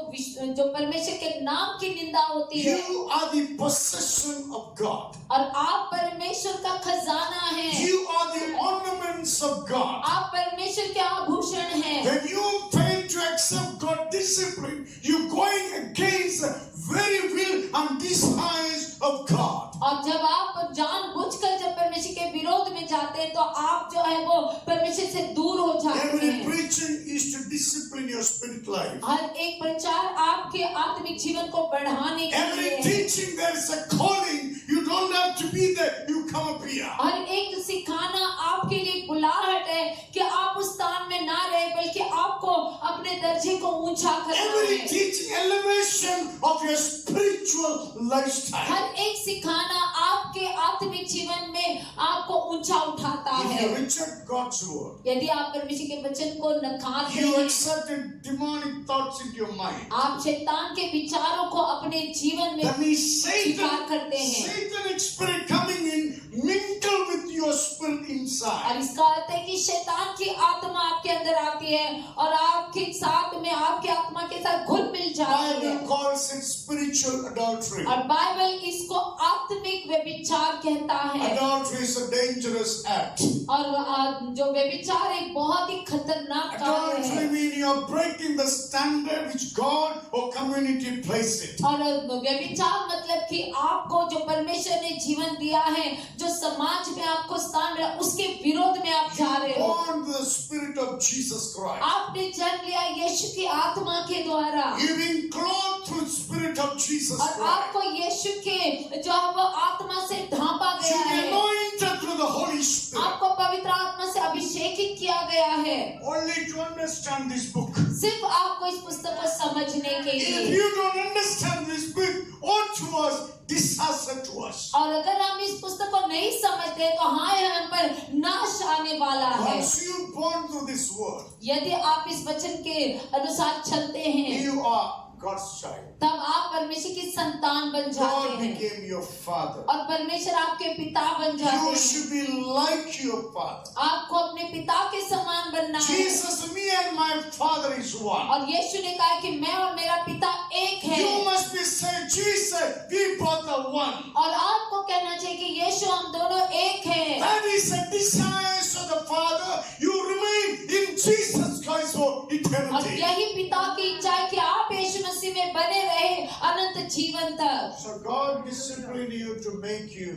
[SPEAKER 2] जो परमेश्वर के नाम की निंदा होती है।
[SPEAKER 1] You are the possession of God.
[SPEAKER 2] और आप परमेश्वर का खजाना हैं।
[SPEAKER 1] You are the ornaments of God.
[SPEAKER 2] आप परमेश्वर के आभूषण हैं।
[SPEAKER 1] When you fail to accept God's discipline, you're going against the very will and desires of God.
[SPEAKER 2] और जब आप जानबूझकर जब परमेश्वर के विरोध में जाते हैं तो आप जो है वो परमेश्वर से दूर हो जाते
[SPEAKER 1] Every
[SPEAKER 2] हैं।
[SPEAKER 1] preaching is to discipline your spirit life.
[SPEAKER 2] हर एक प्रचार आपके आत्मिक जीवन को बढ़ाने के लिए
[SPEAKER 1] Every
[SPEAKER 2] है।
[SPEAKER 1] teaching there is a calling. You don't have to be there. You come up here.
[SPEAKER 2] हर एक सिखाना आपके लिए बुलाहट है कि आप उस स्थान में ना रहे, बल्कि आपको अपने दर्जे को ऊंचा करना
[SPEAKER 1] Every
[SPEAKER 2] है।
[SPEAKER 1] teaching elevation of your spiritual lifestyle.
[SPEAKER 2] हर एक सिखाना आपके आत्मिक जीवन में आपको ऊंचा उठाता
[SPEAKER 1] If
[SPEAKER 2] है।
[SPEAKER 1] you reject God's word,
[SPEAKER 2] यदि आप परमेश्वर के वचन को नकारते
[SPEAKER 1] you
[SPEAKER 2] हैं,
[SPEAKER 1] accept demonic thoughts into your mind.
[SPEAKER 2] आप शैतान के विचारों को अपने जीवन में
[SPEAKER 1] That means
[SPEAKER 2] स्वीकार करते हैं।
[SPEAKER 1] Satanic spirit coming in, mingle with your spirit
[SPEAKER 2] और
[SPEAKER 1] inside.
[SPEAKER 2] इसका अर्थ है कि शैतान की आत्मा आपके अंदर आती है और आपके साथ में आपके आत्मा के साथ घुल मिल जाती है।
[SPEAKER 1] Bible calls it spiritual adultery.
[SPEAKER 2] और बाइबल इसको आत्मिक व्यभिचार कहता है।
[SPEAKER 1] Adultery is a dangerous act.
[SPEAKER 2] और जो व्यभिचार एक बहुत ही खतरनाक कार्य
[SPEAKER 1] Adultery
[SPEAKER 2] है।
[SPEAKER 1] means you are breaking the standard which God or community placed it.
[SPEAKER 2] और व्यभिचार मतलब कि आपको जो परमेश्वर ने जीवन दिया है, जो समाज में आपको स्थान मिला, उसके विरोध में आप जा रहे हो।
[SPEAKER 1] Born the Spirit of Jesus Christ.
[SPEAKER 2] आपने जन्म लिया यीशु की आत्मा के द्वारा,
[SPEAKER 1] You've been clothed through the Spirit of Jesus
[SPEAKER 2] और
[SPEAKER 1] Christ.
[SPEAKER 2] आपको यीशु के जो है वो आत्मा से ढांपा गया
[SPEAKER 1] You've been
[SPEAKER 2] है,
[SPEAKER 1] anointed through the Holy Spirit.
[SPEAKER 2] आपको पवित्र आत्मा से अभिषेकित किया गया है।
[SPEAKER 1] Only to understand this book.
[SPEAKER 2] सिर्फ आपको इस पुस्तक को समझने के
[SPEAKER 1] If
[SPEAKER 2] लिए,
[SPEAKER 1] you don't understand this book, what was disaster to us?
[SPEAKER 2] और अगर हम इस पुस्तक को नहीं समझते तो हाय हम पर नाश आने वाला है।
[SPEAKER 1] Once you born through this word,
[SPEAKER 2] यदि आप इस वचन के अनुसार चलते हैं,
[SPEAKER 1] you are God's child.
[SPEAKER 2] तब आप परमेश्वर की संतान बन जाते
[SPEAKER 1] God
[SPEAKER 2] हैं,
[SPEAKER 1] became your father.
[SPEAKER 2] और परमेश्वर आपके पिता बन जाते
[SPEAKER 1] You
[SPEAKER 2] हैं।
[SPEAKER 1] should be like your father.
[SPEAKER 2] आपको अपने पिता के समान बनना है।
[SPEAKER 1] Jesus, me and my father is one.
[SPEAKER 2] और यीशु ने कहा कि मैं और मेरा पिता एक है।
[SPEAKER 1] You must be saying, Jesus, we both are one.
[SPEAKER 2] और आपको कहना चाहिए कि यीशु हम दोनों एक हैं।
[SPEAKER 1] That is a desire of the Father. You remain in Jesus Christ for
[SPEAKER 2] और
[SPEAKER 1] eternity.
[SPEAKER 2] यही पिता की इच्छा है कि आप यीशु मसीह में बने रहे अनंत जीवन तक।
[SPEAKER 1] So God disciplined you to make you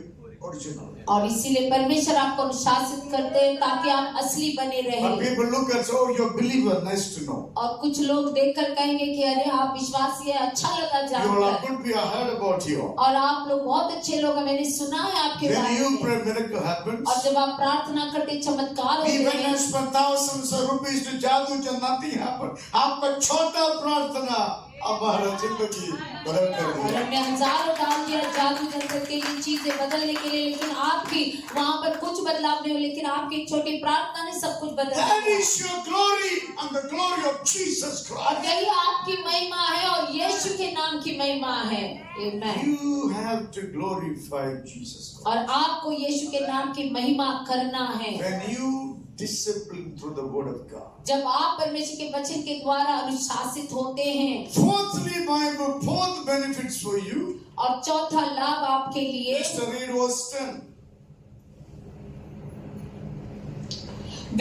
[SPEAKER 1] original.
[SPEAKER 2] और इसीलिए परमेश्वर आपको अनुशासित करते हैं ताकि आप असली बने
[SPEAKER 1] But
[SPEAKER 2] रहें।
[SPEAKER 1] people look at, oh, you're a believer, nice to know.
[SPEAKER 2] और कुछ लोग देखकर कहेंगे कि अरे आप विश्वासी हैं, अच्छा लगा
[SPEAKER 1] You all are
[SPEAKER 2] जानकर।
[SPEAKER 1] good, we have heard about you.
[SPEAKER 2] और आप लोग बहुत अच्छे लोग हैं, मैंने सुना है आपके
[SPEAKER 1] When
[SPEAKER 2] बारे
[SPEAKER 1] you
[SPEAKER 2] में।
[SPEAKER 1] pray, miracle happens.
[SPEAKER 2] और जब आप प्रार्थना करते चमत्कार
[SPEAKER 1] We
[SPEAKER 2] होते
[SPEAKER 1] went and
[SPEAKER 2] हैं।
[SPEAKER 1] spent thousands of rupees to Jadoo, and nothing happened. आपका छोटा प्रार्थना हमारा जिंदगी बदल कर
[SPEAKER 2] और
[SPEAKER 1] दिया.
[SPEAKER 2] हमने हजारों डाल दिया जादू जंतर के लिए, चीजें बदलने के लिए, लेकिन आपकी वहां पर कुछ बदलाव नहीं हुआ, लेकिन आपकी एक छोटी प्रार्थना ने सब कुछ बदल
[SPEAKER 1] That
[SPEAKER 2] दिया।
[SPEAKER 1] is your glory and the glory of Jesus
[SPEAKER 2] और
[SPEAKER 1] Christ.
[SPEAKER 2] यही आपकी महिमा है और यीशु के नाम की महिमा है। आमेन।
[SPEAKER 1] You have to glorify Jesus Christ.
[SPEAKER 2] और आपको यीशु के नाम की महिमा करना है।
[SPEAKER 1] When you discipline through the word of God.
[SPEAKER 2] जब आप परमेश्वर के वचन के द्वारा अनुशासित होते हैं।
[SPEAKER 1] Fourthly, Bible, fourth benefits for you.
[SPEAKER 2] और चौथा लाभ आपके लिए,
[SPEAKER 1] Let's read verse 10.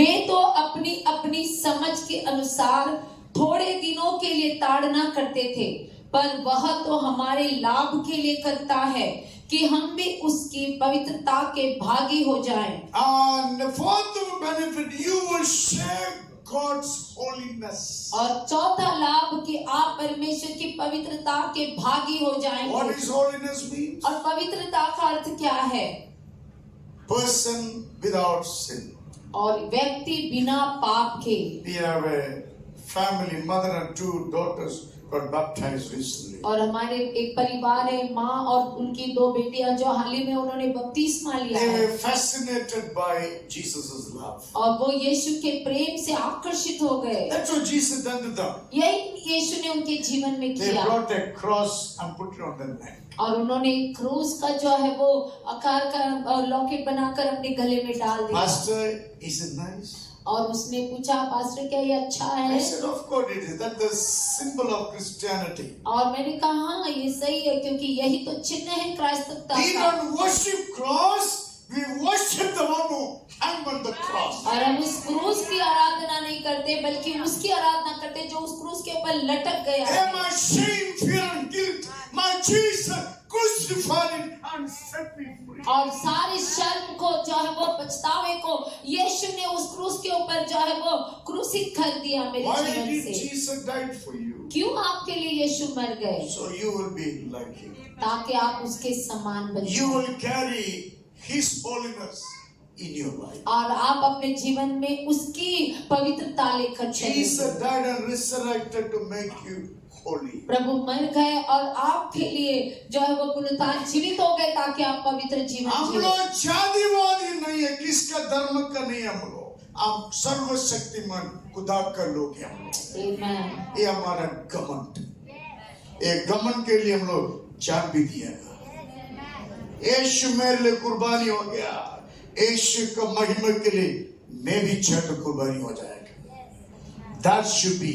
[SPEAKER 2] वे तो अपनी अपनी समझ के अनुसार थोड़े दिनों के लिए ताड़ना करते थे, पर वह तो हमारे लाभ के लिए करता है कि हम भी उसकी पवित्रता के भागी हो जाएं।
[SPEAKER 1] And the fourth benefit, you will share God's holiness.
[SPEAKER 2] और चौथा लाभ कि आप परमेश्वर की पवित्रता के भागी हो
[SPEAKER 1] What
[SPEAKER 2] जाएंगे।
[SPEAKER 1] is holiness means?
[SPEAKER 2] और पवित्रता का अर्थ क्या है?
[SPEAKER 1] Person without sin.
[SPEAKER 2] और व्यक्ति बिना पाप के।
[SPEAKER 1] We have a family, mother and two daughters got baptized recently.
[SPEAKER 2] और हमारे एक परिवार है, माँ और उनकी दो बेटियां जो हाल ही में उन्होंने बपतिस्मा लिया
[SPEAKER 1] They
[SPEAKER 2] है।
[SPEAKER 1] were fascinated by Jesus' love.
[SPEAKER 2] और वो यीशु के प्रेम से आकर्षित हो गए।
[SPEAKER 1] That's what Jesus done to them.
[SPEAKER 2] यही यीशु ने उनके जीवन में
[SPEAKER 1] They
[SPEAKER 2] किया।
[SPEAKER 1] brought a cross and put it on their neck.
[SPEAKER 2] और उन्होंने क्रूस का जो है वो आकार का लॉकेट बनाकर अपने गले में डाल दिया।
[SPEAKER 1] Pastor, is it nice?
[SPEAKER 2] और उसने पूछा, पास्टर क्या ये अच्छा
[SPEAKER 1] I
[SPEAKER 2] है?
[SPEAKER 1] said, of course it is. That's the symbol of Christianity.
[SPEAKER 2] और मैंने कहा हाँ ये सही है, क्योंकि यही तो चिन्ह है क्राइस्तवता
[SPEAKER 1] We
[SPEAKER 2] का।
[SPEAKER 1] don't worship cross. We worship the one who hung on the cross.
[SPEAKER 2] और हम उस क्रूस की आराधना नहीं करते, बल्कि उसकी आराधना करते जो उस क्रूस के ऊपर लटक गया है।
[SPEAKER 1] Am I shame, fear and guilt? My Jesus crucified it and set me free.
[SPEAKER 2] और सारे शर्म को जो है वो पछतावे को यीशु ने उस क्रूस के ऊपर जो है वो क्रूसित कर दिया मेरे
[SPEAKER 1] Why
[SPEAKER 2] जीवन
[SPEAKER 1] did
[SPEAKER 2] से।
[SPEAKER 1] Jesus die for you?
[SPEAKER 2] क्यों आपके लिए यीशु मर गए?
[SPEAKER 1] So you will be like him.
[SPEAKER 2] ताकि आप उसके समान बन
[SPEAKER 1] You
[SPEAKER 2] जाएं।
[SPEAKER 1] will carry his holiness in your life.
[SPEAKER 2] और आप अपने जीवन में उसकी पवित्रता लेकर चलेंगे।
[SPEAKER 1] Jesus died and resurrected to make you holy.
[SPEAKER 2] प्रभु मर गए और आपके लिए जो है वो पुनरुत्थान जीवित हो गए ताकि आप पवित्र जीवन
[SPEAKER 1] हम
[SPEAKER 2] जिए।
[SPEAKER 1] लोग जातिवादी नहीं है, किसका धर्म का नहीं हम लोग, हम सर्वशक्तिमान खुदा का लोग हैं हम लोग।
[SPEAKER 2] आमेन।
[SPEAKER 1] ये हमारा घमंड, ये घमंड के लिए हम लोग जान भी दिएगा। यीशु मेरे लिए कुर्बानी हो गया, यीशु का महिमा के लिए मैं भी छठ कुर्बानी हो जाएगा। That should be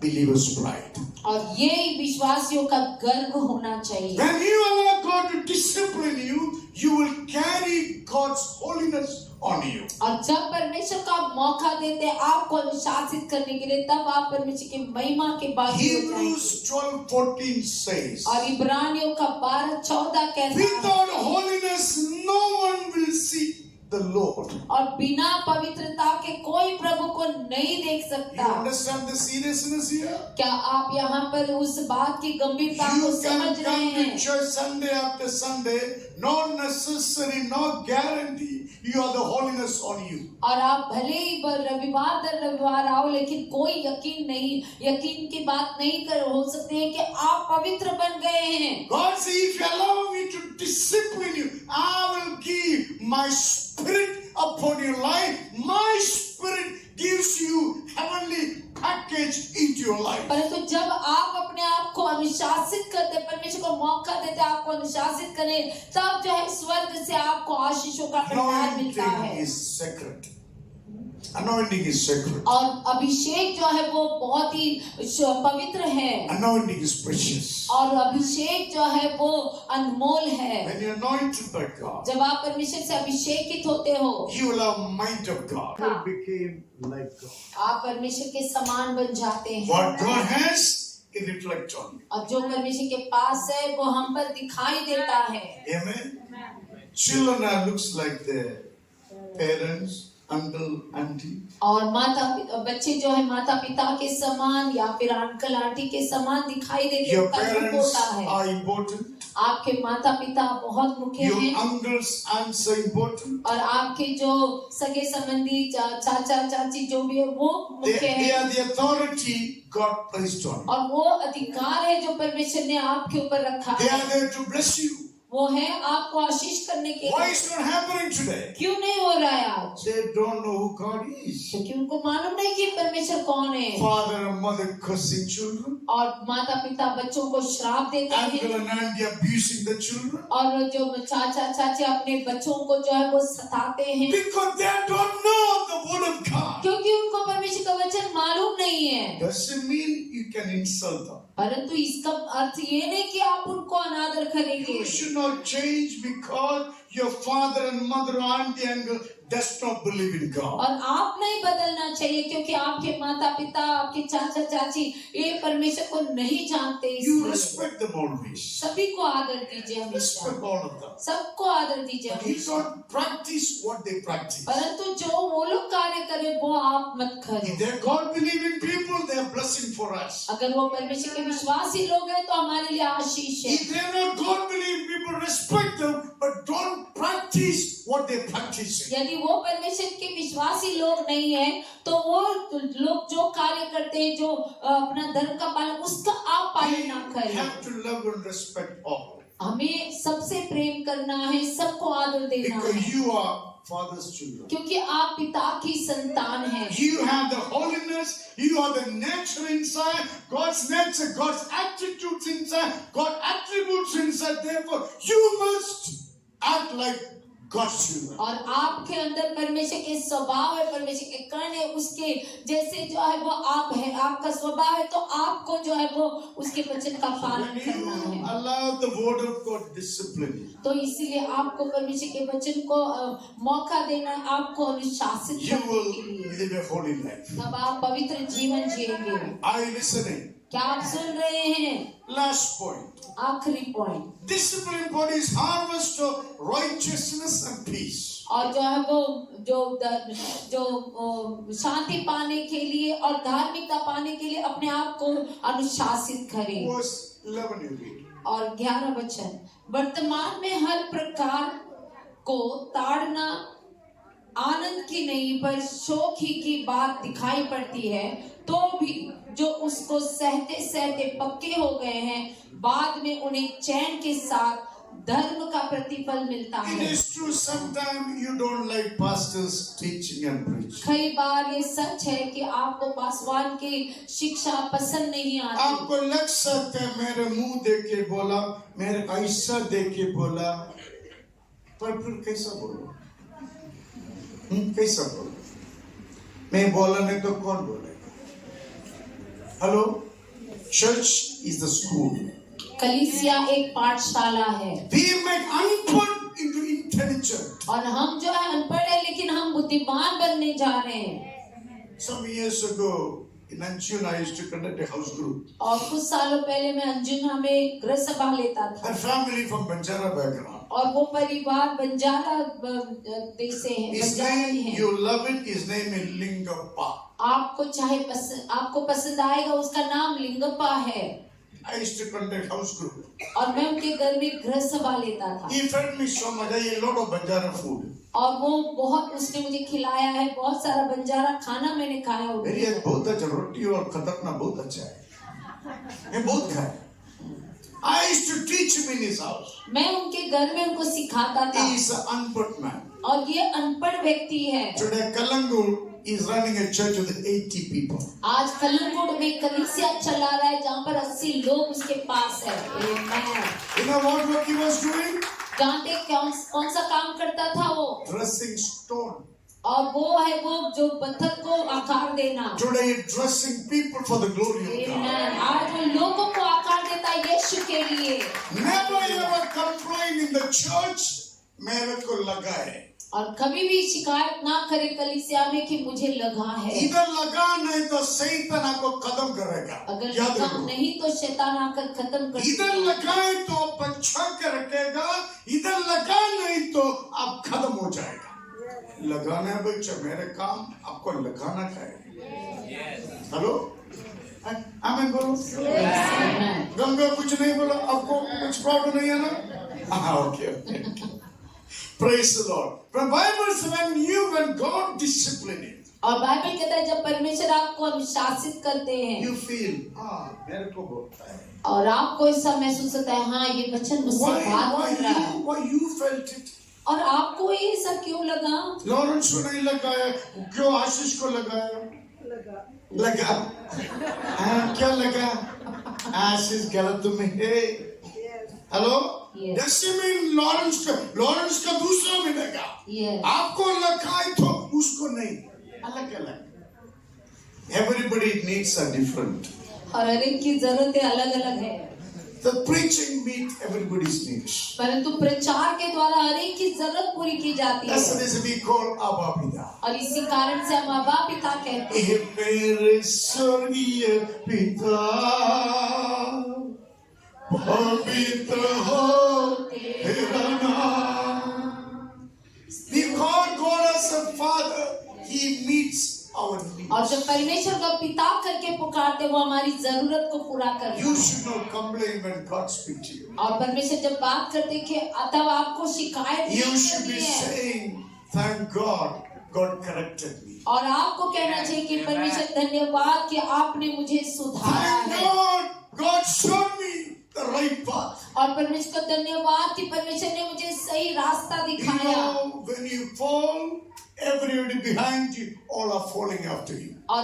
[SPEAKER 1] believer's pride.
[SPEAKER 2] और ये विश्वासियों का गर्व होना चाहिए।
[SPEAKER 1] When you allow God to discipline you, you will carry God's holiness on you.
[SPEAKER 2] और जब परमेश्वर का मौका देते हैं आपको अनुशासित करने के लिए, तब आप परमेश्वर की महिमा के भागी हो जाएंगे।
[SPEAKER 1] Hebrews 12:14 says,
[SPEAKER 2] और इब्रानियों का 12:14 कहता है,
[SPEAKER 1] without holiness no one will see the Lord.
[SPEAKER 2] और बिना पवित्रता के कोई प्रभु को नहीं देख
[SPEAKER 1] You
[SPEAKER 2] सकता।
[SPEAKER 1] understand the seriousness here?
[SPEAKER 2] क्या आप यहाँ पर उस बात की गंभीरता को
[SPEAKER 1] You
[SPEAKER 2] समझ
[SPEAKER 1] can
[SPEAKER 2] रहे
[SPEAKER 1] come
[SPEAKER 2] हैं?
[SPEAKER 1] to church Sunday after Sunday, not necessary, no guarantee you have the holiness on you.
[SPEAKER 2] और आप भले ही रविवार दर रविवार आओ, लेकिन कोई यकीन नहीं, यकीन की बात नहीं कर हो सकती है कि आप पवित्र बन गए हैं।
[SPEAKER 1] God says, if you allow me to discipline you, I will give my spirit upon your life. My spirit gives you heavenly package into your life.
[SPEAKER 2] परंतु जब आप अपने आप को अनुशासित करते, परमेश्वर को मौका देते आपको अनुशासित करें, तब जो है स्वर्ग से आपको आशीषों का भंडार मिलता
[SPEAKER 1] Anointing
[SPEAKER 2] है।
[SPEAKER 1] is sacred. Anointing is sacred.
[SPEAKER 2] और अभिषेक जो है वो बहुत ही पवित्र है,
[SPEAKER 1] Anointing is precious.
[SPEAKER 2] और अभिषेक जो है वो अनमोल है।
[SPEAKER 1] When you're anointed by God,
[SPEAKER 2] जब आप परमेश्वर से अभिषेकित होते हो,
[SPEAKER 1] you will have mind of God. You became like God.
[SPEAKER 2] आप परमेश्वर के समान बन जाते हैं।
[SPEAKER 1] What God has, He reflects on you.
[SPEAKER 2] और जो परमेश्वर के पास है वो हम पर दिखाई देता है।
[SPEAKER 1] Amen. Children are looks like their parents, uncle, auntie.
[SPEAKER 2] और बच्चे जो है माता पिता के समान या फिर अंकल आंटी के समान दिखाई देते हैं।
[SPEAKER 1] Your
[SPEAKER 2] उनका रूप
[SPEAKER 1] parents
[SPEAKER 2] होता है।
[SPEAKER 1] are important.
[SPEAKER 2] आपके माता पिता बहुत मुख्य
[SPEAKER 1] Your
[SPEAKER 2] हैं,
[SPEAKER 1] uncles, aunts are important.
[SPEAKER 2] और आपके जो सगे संबंधी चाचा चाची जो भी है वो
[SPEAKER 1] They
[SPEAKER 2] मुख्य है,
[SPEAKER 1] are the authority God placed on you.
[SPEAKER 2] और वो अधिकार है जो परमेश्वर ने आपके ऊपर रखा
[SPEAKER 1] They
[SPEAKER 2] है।
[SPEAKER 1] are there to bless you.
[SPEAKER 2] वो है आपको आशीष करने के
[SPEAKER 1] Why
[SPEAKER 2] लिए।
[SPEAKER 1] is not happening today?
[SPEAKER 2] क्यों नहीं हो रहा है आज?
[SPEAKER 1] They don't know who God is.
[SPEAKER 2] क्योंकि उनको मालूम नहीं कि परमेश्वर कौन है।
[SPEAKER 1] Father and mother cursing children.
[SPEAKER 2] और माता पिता बच्चों को श्राप देते
[SPEAKER 1] Uncle
[SPEAKER 2] हैं,
[SPEAKER 1] and auntie abusing the children.
[SPEAKER 2] और जो चाचा चाची अपने बच्चों को जो है वो सताते हैं,
[SPEAKER 1] Because they don't know the word of God.
[SPEAKER 2] क्योंकि उनको परमेश्वर का वचन मालूम नहीं है।
[SPEAKER 1] Doesn't mean you can insult them.
[SPEAKER 2] परंतु इसका अर्थ ये नहीं कि आप उनको अनादर करेंगे।
[SPEAKER 1] You should not change because your father and mother, auntie, uncle does not believe in God.
[SPEAKER 2] और आप नहीं बदलना चाहिए क्योंकि आपके माता पिता, आपके चाचा चाची ये परमेश्वर को नहीं जानते।
[SPEAKER 1] You
[SPEAKER 2] इसलिए
[SPEAKER 1] respect them always.
[SPEAKER 2] सभी को आदर दीजिए हमेशा,
[SPEAKER 1] Respect all of them.
[SPEAKER 2] सबको आदर दीजिए
[SPEAKER 1] But you
[SPEAKER 2] हमेशा।
[SPEAKER 1] don't practice what they practice.
[SPEAKER 2] परंतु जो वो लोग कार्य करें वो आप मत
[SPEAKER 1] If
[SPEAKER 2] करो।
[SPEAKER 1] they're God-believing people, they're a blessing for us.
[SPEAKER 2] अगर वो परमेश्वर के विश्वासी लोग हैं तो हमारे लिए आशीष है।
[SPEAKER 1] If they're not God-believing people, respect them, but don't practice what they practice.
[SPEAKER 2] यदि वो परमेश्वर के विश्वासी लोग नहीं है तो वो लोग जो कार्य करते हैं, जो अपना धर्म का पालन, उसका आप पालन ना
[SPEAKER 1] We
[SPEAKER 2] करें।
[SPEAKER 1] have to love and respect all.
[SPEAKER 2] हमें सबसे प्रेम करना है, सबको आदर देना है,
[SPEAKER 1] Because you are Father's children.
[SPEAKER 2] क्योंकि आप पिता की संतान हैं।
[SPEAKER 1] You have the holiness, you have the nature inside, God's nature, God's attitudes inside, God's attributes inside. Therefore, you must act like God's children.
[SPEAKER 2] और आपके अंदर परमेश्वर के स्वभाव है, परमेश्वर के कर्ण है, उसके जैसे जो है वो आप है, आपका स्वभाव है, तो आपको जो है वो उसके वचन का पालन
[SPEAKER 1] When
[SPEAKER 2] करना
[SPEAKER 1] you
[SPEAKER 2] है।
[SPEAKER 1] allow the word of God discipline you,
[SPEAKER 2] तो इसीलिए आपको परमेश्वर के वचन को मौका देना है, आपको अनुशासित
[SPEAKER 1] you
[SPEAKER 2] करने
[SPEAKER 1] will
[SPEAKER 2] के लिए,
[SPEAKER 1] live a holy life.
[SPEAKER 2] तब आप पवित्र जीवन जिएंगे।
[SPEAKER 1] Are you listening?
[SPEAKER 2] क्या आप सुन रहे हैं?
[SPEAKER 1] Last point.
[SPEAKER 2] आखिरी point,
[SPEAKER 1] Discipline body is harvest of righteousness and peace.
[SPEAKER 2] और जो है वो जो शांति पाने के लिए और धार्मिकता पाने के लिए अपने आप को अनुशासित करें।
[SPEAKER 1] Verse 11 you read.
[SPEAKER 2] और 11 वचन, वर्तमान में हर प्रकार को ताड़ना आनंद की नहीं पर शोक ही की बात दिखाई पड़ती है, तो भी जो उसको सहते सहते पक्के हो गए हैं, बाद में उन्हें चैन के साथ धर्म का प्रतिफल मिलता
[SPEAKER 1] It
[SPEAKER 2] है।
[SPEAKER 1] is true, sometimes you don't like pastors teaching and preaching.
[SPEAKER 2] कई बार ये सच है कि आपको पासवान की शिक्षा पसंद नहीं आती।
[SPEAKER 1] आपको लग सकता है मेरे मुंह देख के बोला, मेरे ऐसा देख के बोला, पर फिर कैसा बोलो? कैसा बोलो? मैं बोला नहीं तो कौन बोलेगा? Hello, church is the school.
[SPEAKER 2] कलीसिया एक पाठशाला है।
[SPEAKER 1] We make unput into intelligent.
[SPEAKER 2] और हम जो है अनपढ़ है लेकिन हम बुद्धिमान बनने जा रहे हैं।
[SPEAKER 1] Some years ago, in Anjuna, I used to conduct a house group.
[SPEAKER 2] और कुछ सालों पहले मैं अंजुना में गृह सभा लेता था।
[SPEAKER 1] Her family from Banjara background.
[SPEAKER 2] और वो परिवार बंजारा देश से है,
[SPEAKER 1] His
[SPEAKER 2] बंजारी
[SPEAKER 1] name,
[SPEAKER 2] है।
[SPEAKER 1] you love it, his name is Lingappa.
[SPEAKER 2] आपको पसंद आएगा, उसका नाम लिंगप्पा है।
[SPEAKER 1] I used to conduct house group.
[SPEAKER 2] और मैं उनके घर में गृह सभा लेता था।
[SPEAKER 1] He fed me so much, I ate a lot of Banjara food.
[SPEAKER 2] और उसने मुझे खिलाया है, बहुत सारा बंजारा खाना मैंने खाया।
[SPEAKER 1] मेरी एक बहुत अच्छा रोटी और खतरना बहुत अच्छा है, मैं बहुत खाया। I used to teach him in his house.
[SPEAKER 2] मैं उनके घर में उनको सिखाता था।
[SPEAKER 1] He is an unpad man.
[SPEAKER 2] और ये अनपढ़ व्यक्ति है।
[SPEAKER 1] Today Kalangur is running a church with 80 people.
[SPEAKER 2] आज कलंगुड़ में कलीसिया चला रहा है जहाँ पर 80 लोग उसके पास है। Amen.
[SPEAKER 1] You know what work he was doing?
[SPEAKER 2] जानते कौन सा काम करता था वो?
[SPEAKER 1] Dressing stone.
[SPEAKER 2] और वो जो पत्थर को आकार देना।
[SPEAKER 1] Today he dressing people for the glory of God.
[SPEAKER 2] Amen. आज वो लोगों को आकार देता है यीशु के लिए।
[SPEAKER 1] Never ever complain in the church, मेरे को लगा है।
[SPEAKER 2] और कभी भी शिकायत ना करे कलीसिया में कि मुझे लगा है।
[SPEAKER 1] इधर लगा नहीं तो शैतान आपको खत्म करेगा।
[SPEAKER 2] अगर
[SPEAKER 1] याद
[SPEAKER 2] लगा
[SPEAKER 1] रखो।
[SPEAKER 2] नहीं तो शैतान आकर खत्म कर
[SPEAKER 1] इधर लगाए तो बचा के रखेगा, इधर लगा नहीं तो आप खत्म हो जाएगा। लगाना बच्चा मेरे काम, आपको लगाना है। हेलो, आमीन बोलो। गंगा कुछ नहीं बोला, आपको कुछ प्रॉब्लम नहीं है ना? हाँ, okay. Praise the Lord. The Bible says when God disciplines you,
[SPEAKER 2] और बाइबल कहता है जब परमेश्वर आपको अनुशासित करते हैं,
[SPEAKER 1] you feel मेरे को बोलता है।
[SPEAKER 2] और आपको ऐसा महसूस होता है हाँ ये वचन मुझसे बात कर रहा है।
[SPEAKER 1] Why you felt it?
[SPEAKER 2] और आपको ये सब क्यों लगा?
[SPEAKER 1] लॉरेंस को नहीं लगाया, क्यों आशीष को लगाया? लगा। क्या लगा? आशीष गलत में है। हेलो? जैसे में लॉरेंस का दूसरा मिलेगा। आपको लगा है तो उसको नहीं, अलग अलग। Everybody needs a different.
[SPEAKER 2] और हर एक की जरूरतें अलग अलग है।
[SPEAKER 1] The preaching meets everybody's needs.
[SPEAKER 2] परंतु प्रचार के द्वारा हर एक की जरूरत पूरी की जाती है।
[SPEAKER 1] That's the reason we call Abba Pita.
[SPEAKER 2] और इसी कारण से हम अब्बा पिता कहते हैं।
[SPEAKER 1] मेरे स्वर्गीय पिता, पवित्र हो तेरा नाम। We call God as a Father. He meets our needs.
[SPEAKER 2] और जब परमेश्वर को पिता करके पुकारते वो हमारी जरूरत को पूरा करता है।
[SPEAKER 1] You should not complain when God speaks to you.
[SPEAKER 2] और परमेश्वर जब बात करते कि तब आपको शिकायत
[SPEAKER 1] You
[SPEAKER 2] नहीं
[SPEAKER 1] should be
[SPEAKER 2] करनी है।
[SPEAKER 1] saying, "Thank God, God corrected me."
[SPEAKER 2] और आपको कहना चाहिए कि परमेश्वर धन्यवाद कि आपने मुझे सुधारा
[SPEAKER 1] Thank
[SPEAKER 2] है।
[SPEAKER 1] God, God showed me the right path.
[SPEAKER 2] और परमेश्वर को धन्यवाद कि परमेश्वर ने मुझे सही रास्ता
[SPEAKER 1] You
[SPEAKER 2] दिखाया।
[SPEAKER 1] know, when you fall, everybody behind you, all are falling after you.
[SPEAKER 2] और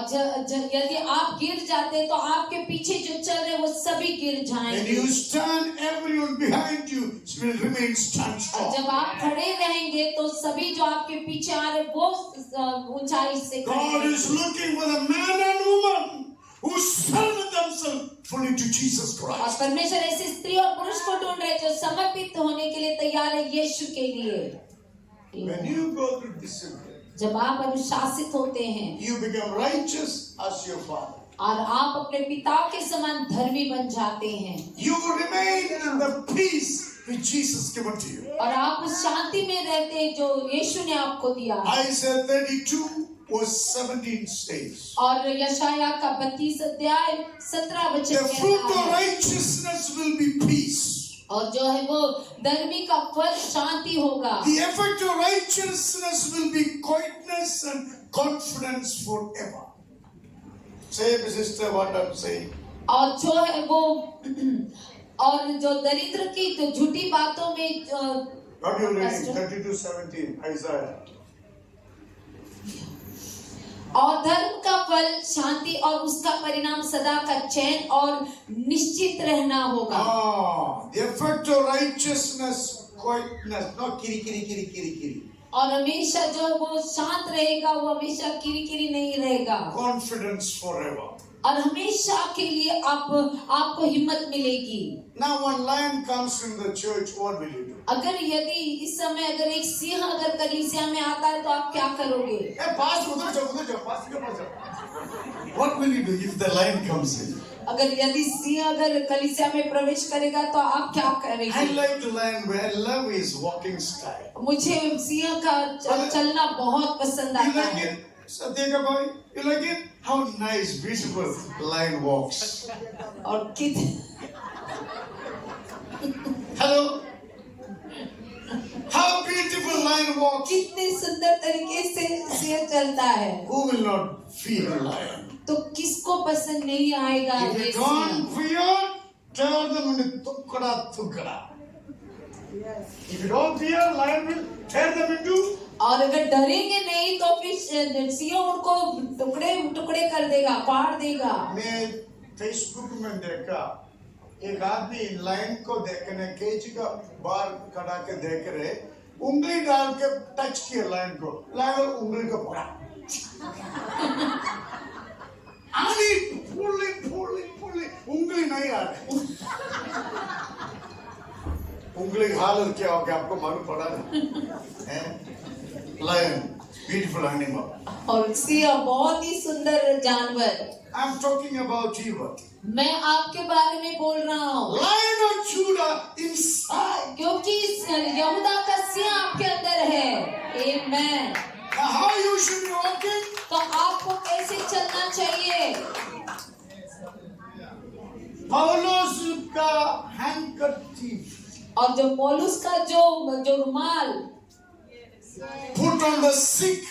[SPEAKER 2] यदि आप गिर जाते तो आपके पीछे जो चल रहे वो सभी गिर
[SPEAKER 1] When
[SPEAKER 2] जाएंगे।
[SPEAKER 1] you stand, everyone behind you will remain stand
[SPEAKER 2] और
[SPEAKER 1] strong.
[SPEAKER 2] जब आप खड़े रहेंगे तो सभी जो आपके पीछे आ रहे वो ऊंचाई से
[SPEAKER 1] God
[SPEAKER 2] खड़े
[SPEAKER 1] is looking for a man and woman who surrender themselves fully to Jesus
[SPEAKER 2] और
[SPEAKER 1] Christ.
[SPEAKER 2] परमेश्वर ऐसे स्त्री और पुरुष को ढूंढ रहे जो समर्पित होने के लिए तैयार है यीशु के लिए।
[SPEAKER 1] When you go through discipline,
[SPEAKER 2] जब आप अनुशासित होते हैं
[SPEAKER 1] you become righteous as your father.
[SPEAKER 2] और आप अपने पिता के समान धर्मी बन जाते हैं
[SPEAKER 1] You remain in the peace which Jesus given to you.
[SPEAKER 2] और आप उस शांति में रहते हैं जो यीशु ने आपको दिया।
[SPEAKER 1] Isaiah 32 verse 17 states,
[SPEAKER 2] और यशाया का 32 अध्याय 17 वचन
[SPEAKER 1] the fruit
[SPEAKER 2] कहता
[SPEAKER 1] of
[SPEAKER 2] है
[SPEAKER 1] righteousness will be peace.
[SPEAKER 2] और जो है वो धर्मी का फल शांति होगा।
[SPEAKER 1] The effect of righteousness will be quietness and confidence forever. Say, sister, what I'm saying.
[SPEAKER 2] और जो है वो और जो दरिद्र की तो झूठी बातों में
[SPEAKER 1] What you reading? 32:17 Isaiah.
[SPEAKER 2] और धर्म का फल शांति और उसका परिणाम सदा का चैन और निश्चित रहना होगा।
[SPEAKER 1] The effect of righteousness, quietness, not kiri.
[SPEAKER 2] और हमेशा जो वो शांत रहेगा वो हमेशा किरी नहीं रहेगा।
[SPEAKER 1] Confidence forever.
[SPEAKER 2] और हमेशा के लिए आपको हिम्मत मिलेगी।
[SPEAKER 1] Now when lion comes in the church, what will you do?
[SPEAKER 2] अगर यदि इस समय अगर एक सिंह अगर कलीसिया में आता है तो आप क्या करोगे?
[SPEAKER 1] Pastor, उधर जाओ, pastor के पास जाओ. What will you do if the lion comes in?
[SPEAKER 2] अगर यदि सिंह अगर कलीसिया में प्रवेश करेगा तो आप क्या करेंगे?
[SPEAKER 1] I like the lion, but I love his walking style.
[SPEAKER 2] मुझे सिंह का चलना बहुत पसंद
[SPEAKER 1] You
[SPEAKER 2] आता
[SPEAKER 1] like
[SPEAKER 2] है।
[SPEAKER 1] it? Satyaka boy, you like it? How nice, beautiful lion walks.
[SPEAKER 2] और कित
[SPEAKER 1] Hello? How beautiful lion walks.
[SPEAKER 2] कितने सुंदर तरीके से सिंह चलता है।
[SPEAKER 1] Who will not fear a lion?
[SPEAKER 2] तो किसको पसंद नहीं आएगा
[SPEAKER 1] If
[SPEAKER 2] ये
[SPEAKER 1] you
[SPEAKER 2] Singh?
[SPEAKER 1] don't fear, tear them into tukda. If you don't fear, lion will tear them into.
[SPEAKER 2] और अगर डरेंगे नहीं तो फिर सिंह उनको टुकड़े टुकड़े कर देगा, फाड़ देगा।
[SPEAKER 1] मैं फेसबुक में देखा एक आदमी लाइन को देखने केजी का बाहर खड़ा के देख रहे, उंगली डाल के टच किया लाइन को, लाइन उंगली को पकड़ा, उंगली नहीं आ रही, उंगली हालत क्या हो गया आपको मालूम पड़ा ना? Lion beautiful animal.
[SPEAKER 2] और सिंह बहुत ही सुंदर जानवर।
[SPEAKER 1] I am talking about you.
[SPEAKER 2] मैं आपके बारे में बोल रहा हूँ।
[SPEAKER 1] Lion of Judah inside.
[SPEAKER 2] क्योंकि यहूदा का सिंह आपके अंदर है। Amen.
[SPEAKER 1] Now how you should be walking?
[SPEAKER 2] तो आपको कैसे चलना चाहिए?
[SPEAKER 1] पौलुस का handkerchief
[SPEAKER 2] और जो पौलुस का जो रुमाल
[SPEAKER 1] put on the sick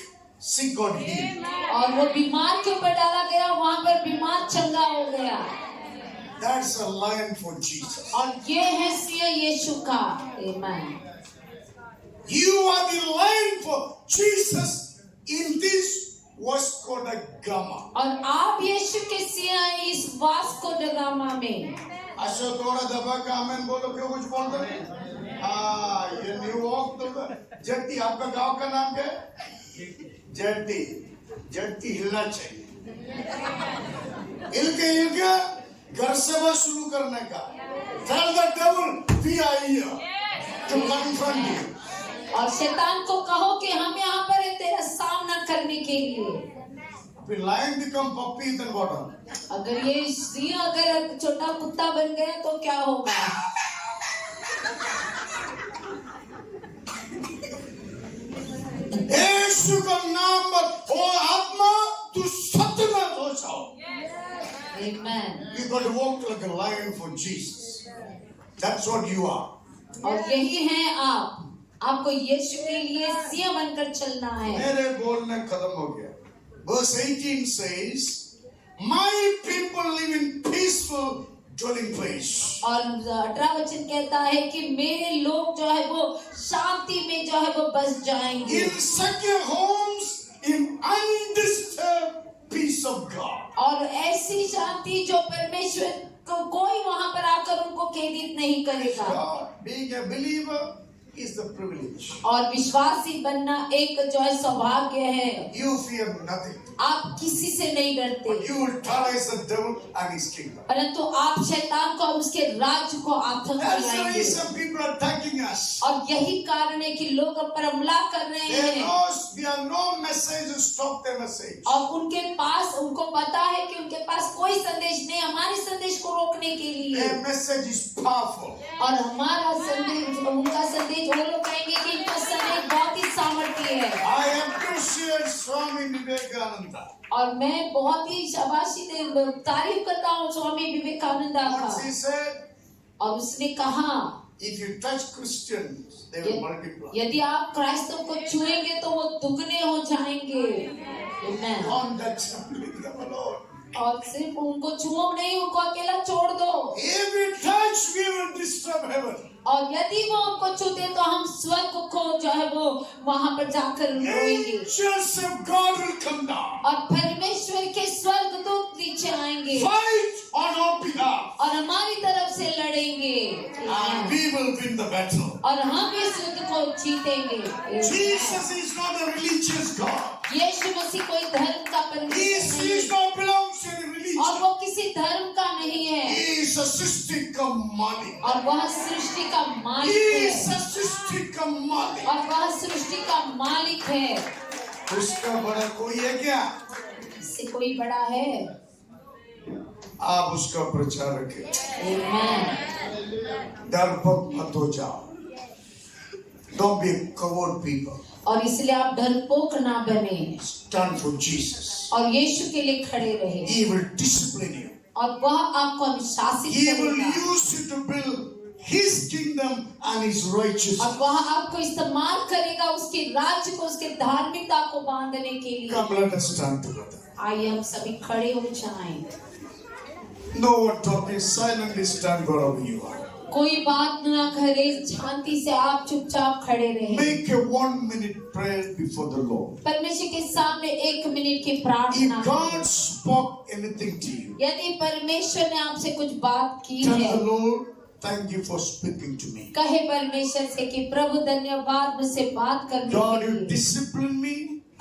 [SPEAKER 1] got healed.
[SPEAKER 2] और वो बीमार के ऊपर डाला गया, वहाँ पर बीमार चंगा हो गया।
[SPEAKER 1] That's a lion for Jesus.
[SPEAKER 2] और ये है सिंह यीशु का। Amen.
[SPEAKER 1] You are the lion for Jesus in this Vasco da Gama.
[SPEAKER 2] और आप यीशु के सिंह इस वास्को ड गामा में।
[SPEAKER 1] अच्छा थोड़ा दबा के आमेन बोलो, क्यों कुछ बोलते नहीं? हाँ, ये न्यू वॉक तो जट्टी, आपका गांव का नाम क्या है? जट्टी हिलना चाहिए। हिल के घर से बस शुरू करने का। Tell the devil we are here to confront you.
[SPEAKER 2] और शैतान को कहो कि हम यहाँ पर हैं तेरा सामना करने के लिए।
[SPEAKER 1] If lion become puppy, then what happens?
[SPEAKER 2] अगर ये सिंह अगर छोटा कुत्ता बन गया तो क्या होगा?
[SPEAKER 1] यीशु का नाम पर ओ आत्मा तू सत्य में हो जाओ।
[SPEAKER 2] Amen.
[SPEAKER 1] You got to walk like a lion for Jesus. That's what you are.
[SPEAKER 2] और यही है आपको यीशु के लिए सिंह बनकर चलना है।
[SPEAKER 1] मेरे बोलने खत्म हो गया। Verse 18 says, "My people live in peaceful dwelling place."
[SPEAKER 2] और 18 वचन कहता है कि मेरे लोग जो है वो शांति में जो है वो बस जाएंगे।
[SPEAKER 1] In secure homes, in undisturbed peace of God.
[SPEAKER 2] और ऐसी शांति जो परमेश्वर को कोई वहां पर आकर उनको खेदित नहीं करेगा।
[SPEAKER 1] God, being a believer is the privilege.
[SPEAKER 2] और विश्वासी बनना एक जो है सौभाग्य है।
[SPEAKER 1] You fear nothing.
[SPEAKER 2] आप किसी से नहीं डरते,
[SPEAKER 1] But you will terrorize the devil and his kingdom.
[SPEAKER 2] परंतु आप शैतान को और उसके राज्य को आतंक
[SPEAKER 1] That's the
[SPEAKER 2] दिलाएंगे।
[SPEAKER 1] reason people are attacking us.
[SPEAKER 2] और यही कारण है कि लोग अब पर हमला कर रहे हैं।
[SPEAKER 1] There are no message to stop their message.
[SPEAKER 2] और उनके पास उनको पता है कि उनके पास कोई संदेश नहीं, हमारे संदेश को रोकने के लिए।
[SPEAKER 1] Their message is powerful.
[SPEAKER 2] और हमारा संदेश, उनका संदेश, वो लोग कहेंगे कि इनका संदेश बहुत ही सामर्थ्य है।
[SPEAKER 1] I appreciate Swami Vivekananda.
[SPEAKER 2] और मैं बहुत ही शाबाशी तारीफ करता हूँ स्वामी विवेकानंद
[SPEAKER 1] Once
[SPEAKER 2] का।
[SPEAKER 1] he said,
[SPEAKER 2] और उसने कहा
[SPEAKER 1] if you touch Christians, they will multiply.
[SPEAKER 2] यदि आप क्राइस्तों को छुएंगे तो वो दुगने हो जाएंगे। Amen.
[SPEAKER 1] On that leave them alone.
[SPEAKER 2] और सिर्फ उनको छुओ नहीं, उनको अकेला छोड़ दो।
[SPEAKER 1] If we touch, we will disturb heaven.
[SPEAKER 2] और यदि वो हमको छूते तो हम स्वर्ग को जो है वो वहां पर जाकर रोएंगे।
[SPEAKER 1] Angels of God will come down.
[SPEAKER 2] और परमेश्वर के स्वर्गदूत नीचे आएंगे
[SPEAKER 1] Fight on our behalf.
[SPEAKER 2] और हमारी तरफ से लड़ेंगे।
[SPEAKER 1] And we will win the battle.
[SPEAKER 2] और हम इस युद्ध को जीतेंगे।
[SPEAKER 1] Jesus is not a religious God.
[SPEAKER 2] यीशु मसीह कोई धर्म का
[SPEAKER 1] He
[SPEAKER 2] परमेश्वर नहीं,
[SPEAKER 1] is not belongs to any religion.
[SPEAKER 2] और वो किसी धर्म का नहीं है
[SPEAKER 1] He is a सृष्टि का मालिक.
[SPEAKER 2] और वह सृष्टि का
[SPEAKER 1] He
[SPEAKER 2] मालिक
[SPEAKER 1] is
[SPEAKER 2] है
[SPEAKER 1] a सृष्टि का मालिक.
[SPEAKER 2] और वह सृष्टि का मालिक है
[SPEAKER 1] उसका बड़ा कोई है क्या?
[SPEAKER 2] इससे कोई बड़ा है
[SPEAKER 1] आप उसका प्रचार करें.
[SPEAKER 2] आमीन
[SPEAKER 1] डरपोक मत हो जाओ. Don't be a coward people.
[SPEAKER 2] और इसलिए आप डरपोक ना बने
[SPEAKER 1] Stand for Jesus.
[SPEAKER 2] और यीशु के लिए खड़े रहे
[SPEAKER 1] He will discipline you.
[SPEAKER 2] और वह आपको अनुशासित
[SPEAKER 1] He will
[SPEAKER 2] करेगा
[SPEAKER 1] use you to build His kingdom and His righteousness.
[SPEAKER 2] और वह आपको इस्तेमाल करेगा उसके राज्य को उसके धार्मिकता को बांधने के लिए
[SPEAKER 1] Come, let us stand together.
[SPEAKER 2] आइए हम सभी खड़े हो जाएं
[SPEAKER 1] No one talking. Silently stand wherever you are.
[SPEAKER 2] कोई बात ना करे शांति से आप चुपचाप खड़े रहे
[SPEAKER 1] Make a 1-minute prayer before the Lord.
[SPEAKER 2] परमेश्वर के सामने 1 मिनट की
[SPEAKER 1] If
[SPEAKER 2] प्रार्थना
[SPEAKER 1] God
[SPEAKER 2] करें।
[SPEAKER 1] spoke anything to you,
[SPEAKER 2] यदि परमेश्वर ने आपसे कुछ बात की
[SPEAKER 1] tell
[SPEAKER 2] है
[SPEAKER 1] the Lord, thank you for speaking to me.
[SPEAKER 2] कहे परमेश्वर से कि प्रभु धन्यवाद मुझसे बात करने
[SPEAKER 1] God,
[SPEAKER 2] के
[SPEAKER 1] you
[SPEAKER 2] लिए
[SPEAKER 1] discipline me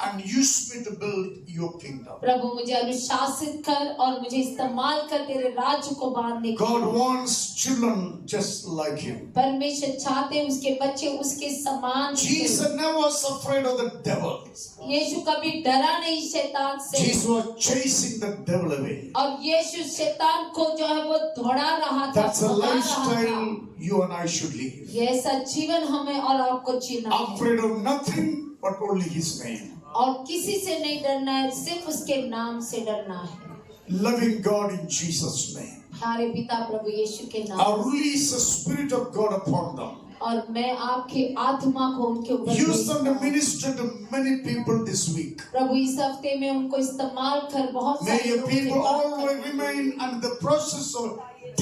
[SPEAKER 1] and use me to build your kingdom.
[SPEAKER 2] प्रभु मुझे अनुशासित कर और मुझे इस्तेमाल कर तेरे राज्य को बांधने के
[SPEAKER 1] God
[SPEAKER 2] लिए
[SPEAKER 1] wants children just like you.
[SPEAKER 2] परमेश्वर चाहते हैं उसके बच्चे उसके समान थे।
[SPEAKER 1] Jesus never was afraid of the devil.
[SPEAKER 2] यीशु कभी डरा नहीं शैतान से
[SPEAKER 1] Jesus was chasing the devil away.
[SPEAKER 2] और यीशु शैतान को जो है वो दौड़ा रहा था
[SPEAKER 1] That's a
[SPEAKER 2] भगा रहा था।
[SPEAKER 1] lifestyle you and I should live.
[SPEAKER 2] ये ऐसा जीवन हमें और आपको जीना है
[SPEAKER 1] Afraid of nothing but only His name.
[SPEAKER 2] और किसी से नहीं डरना है सिर्फ उसके नाम से डरना है
[SPEAKER 1] Loving God in Jesus' name.
[SPEAKER 2] हमारे पिता प्रभु यीशु के नाम
[SPEAKER 1] I release the Spirit of God upon them.
[SPEAKER 2] और मैं आपकी आत्मा को उनके ऊपर
[SPEAKER 1] Use them to
[SPEAKER 2] भेजता हूँ।
[SPEAKER 1] minister to many people this week.
[SPEAKER 2] प्रभु इस हफ्ते में उनको इस्तेमाल कर बहुत
[SPEAKER 1] May
[SPEAKER 2] सारे
[SPEAKER 1] your
[SPEAKER 2] लोगों से
[SPEAKER 1] people
[SPEAKER 2] बात कर।
[SPEAKER 1] always remain under the process of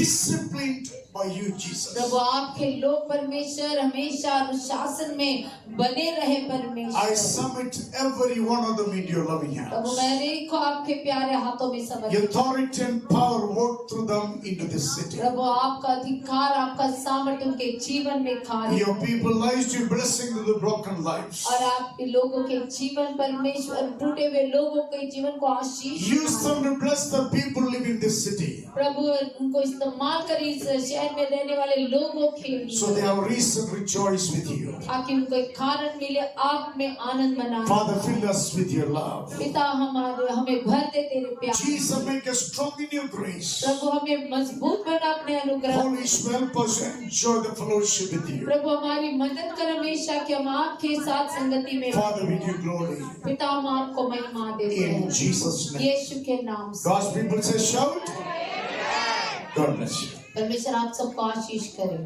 [SPEAKER 1] disciplined by you, Jesus.
[SPEAKER 2] प्रभु आपके लोग परमेश्वर हमेशा अनुशासन में बने रहे
[SPEAKER 1] I
[SPEAKER 2] परमेश्वर
[SPEAKER 1] submit every one of them in your loving
[SPEAKER 2] Prabhu
[SPEAKER 1] hands.
[SPEAKER 2] मैंने को आपके प्यारे हाथों में
[SPEAKER 1] Your
[SPEAKER 2] समर्पित
[SPEAKER 1] authority and power work through them into this city.
[SPEAKER 2] प्रभु आपका अधिकार आपका सामर्थ्य उनके जीवन में कार्य
[SPEAKER 1] Your people lives to blessing to the broken lives.
[SPEAKER 2] और आपके लोगों के जीवन परमेश्वर टूटे हुए लोगों के जीवन को आशीष
[SPEAKER 1] Use them to bless the people living in this city.
[SPEAKER 2] प्रभु उनको इस्तेमाल करें इस शहर में रहने वाले लोगों के
[SPEAKER 1] So they
[SPEAKER 2] लिए
[SPEAKER 1] have reason to rejoice with you.
[SPEAKER 2] ताकि उनको एक कारण मिले आप में आनंद मनाने
[SPEAKER 1] Father, fill us with your love.
[SPEAKER 2] पिता हमारे हमें भर दे तेरे प्यार
[SPEAKER 1] Jesus, make us strong in your grace.
[SPEAKER 2] प्रभु हमें मजबूत बना अपने अनुग्रह
[SPEAKER 1] Holy Spirit, help us to enjoy the fellowship with you.
[SPEAKER 2] प्रभु हमारी मदद कर हमेशा कि हम आपके साथ संगति में
[SPEAKER 1] Father, we give glory
[SPEAKER 2] पिता हम आपको महिमा देते
[SPEAKER 1] in
[SPEAKER 2] हैं
[SPEAKER 1] Jesus' name.
[SPEAKER 2] यीशु के नाम से
[SPEAKER 1] God's people say shout. God bless you.
[SPEAKER 2] परमेश्वर आप सबको आशीष करे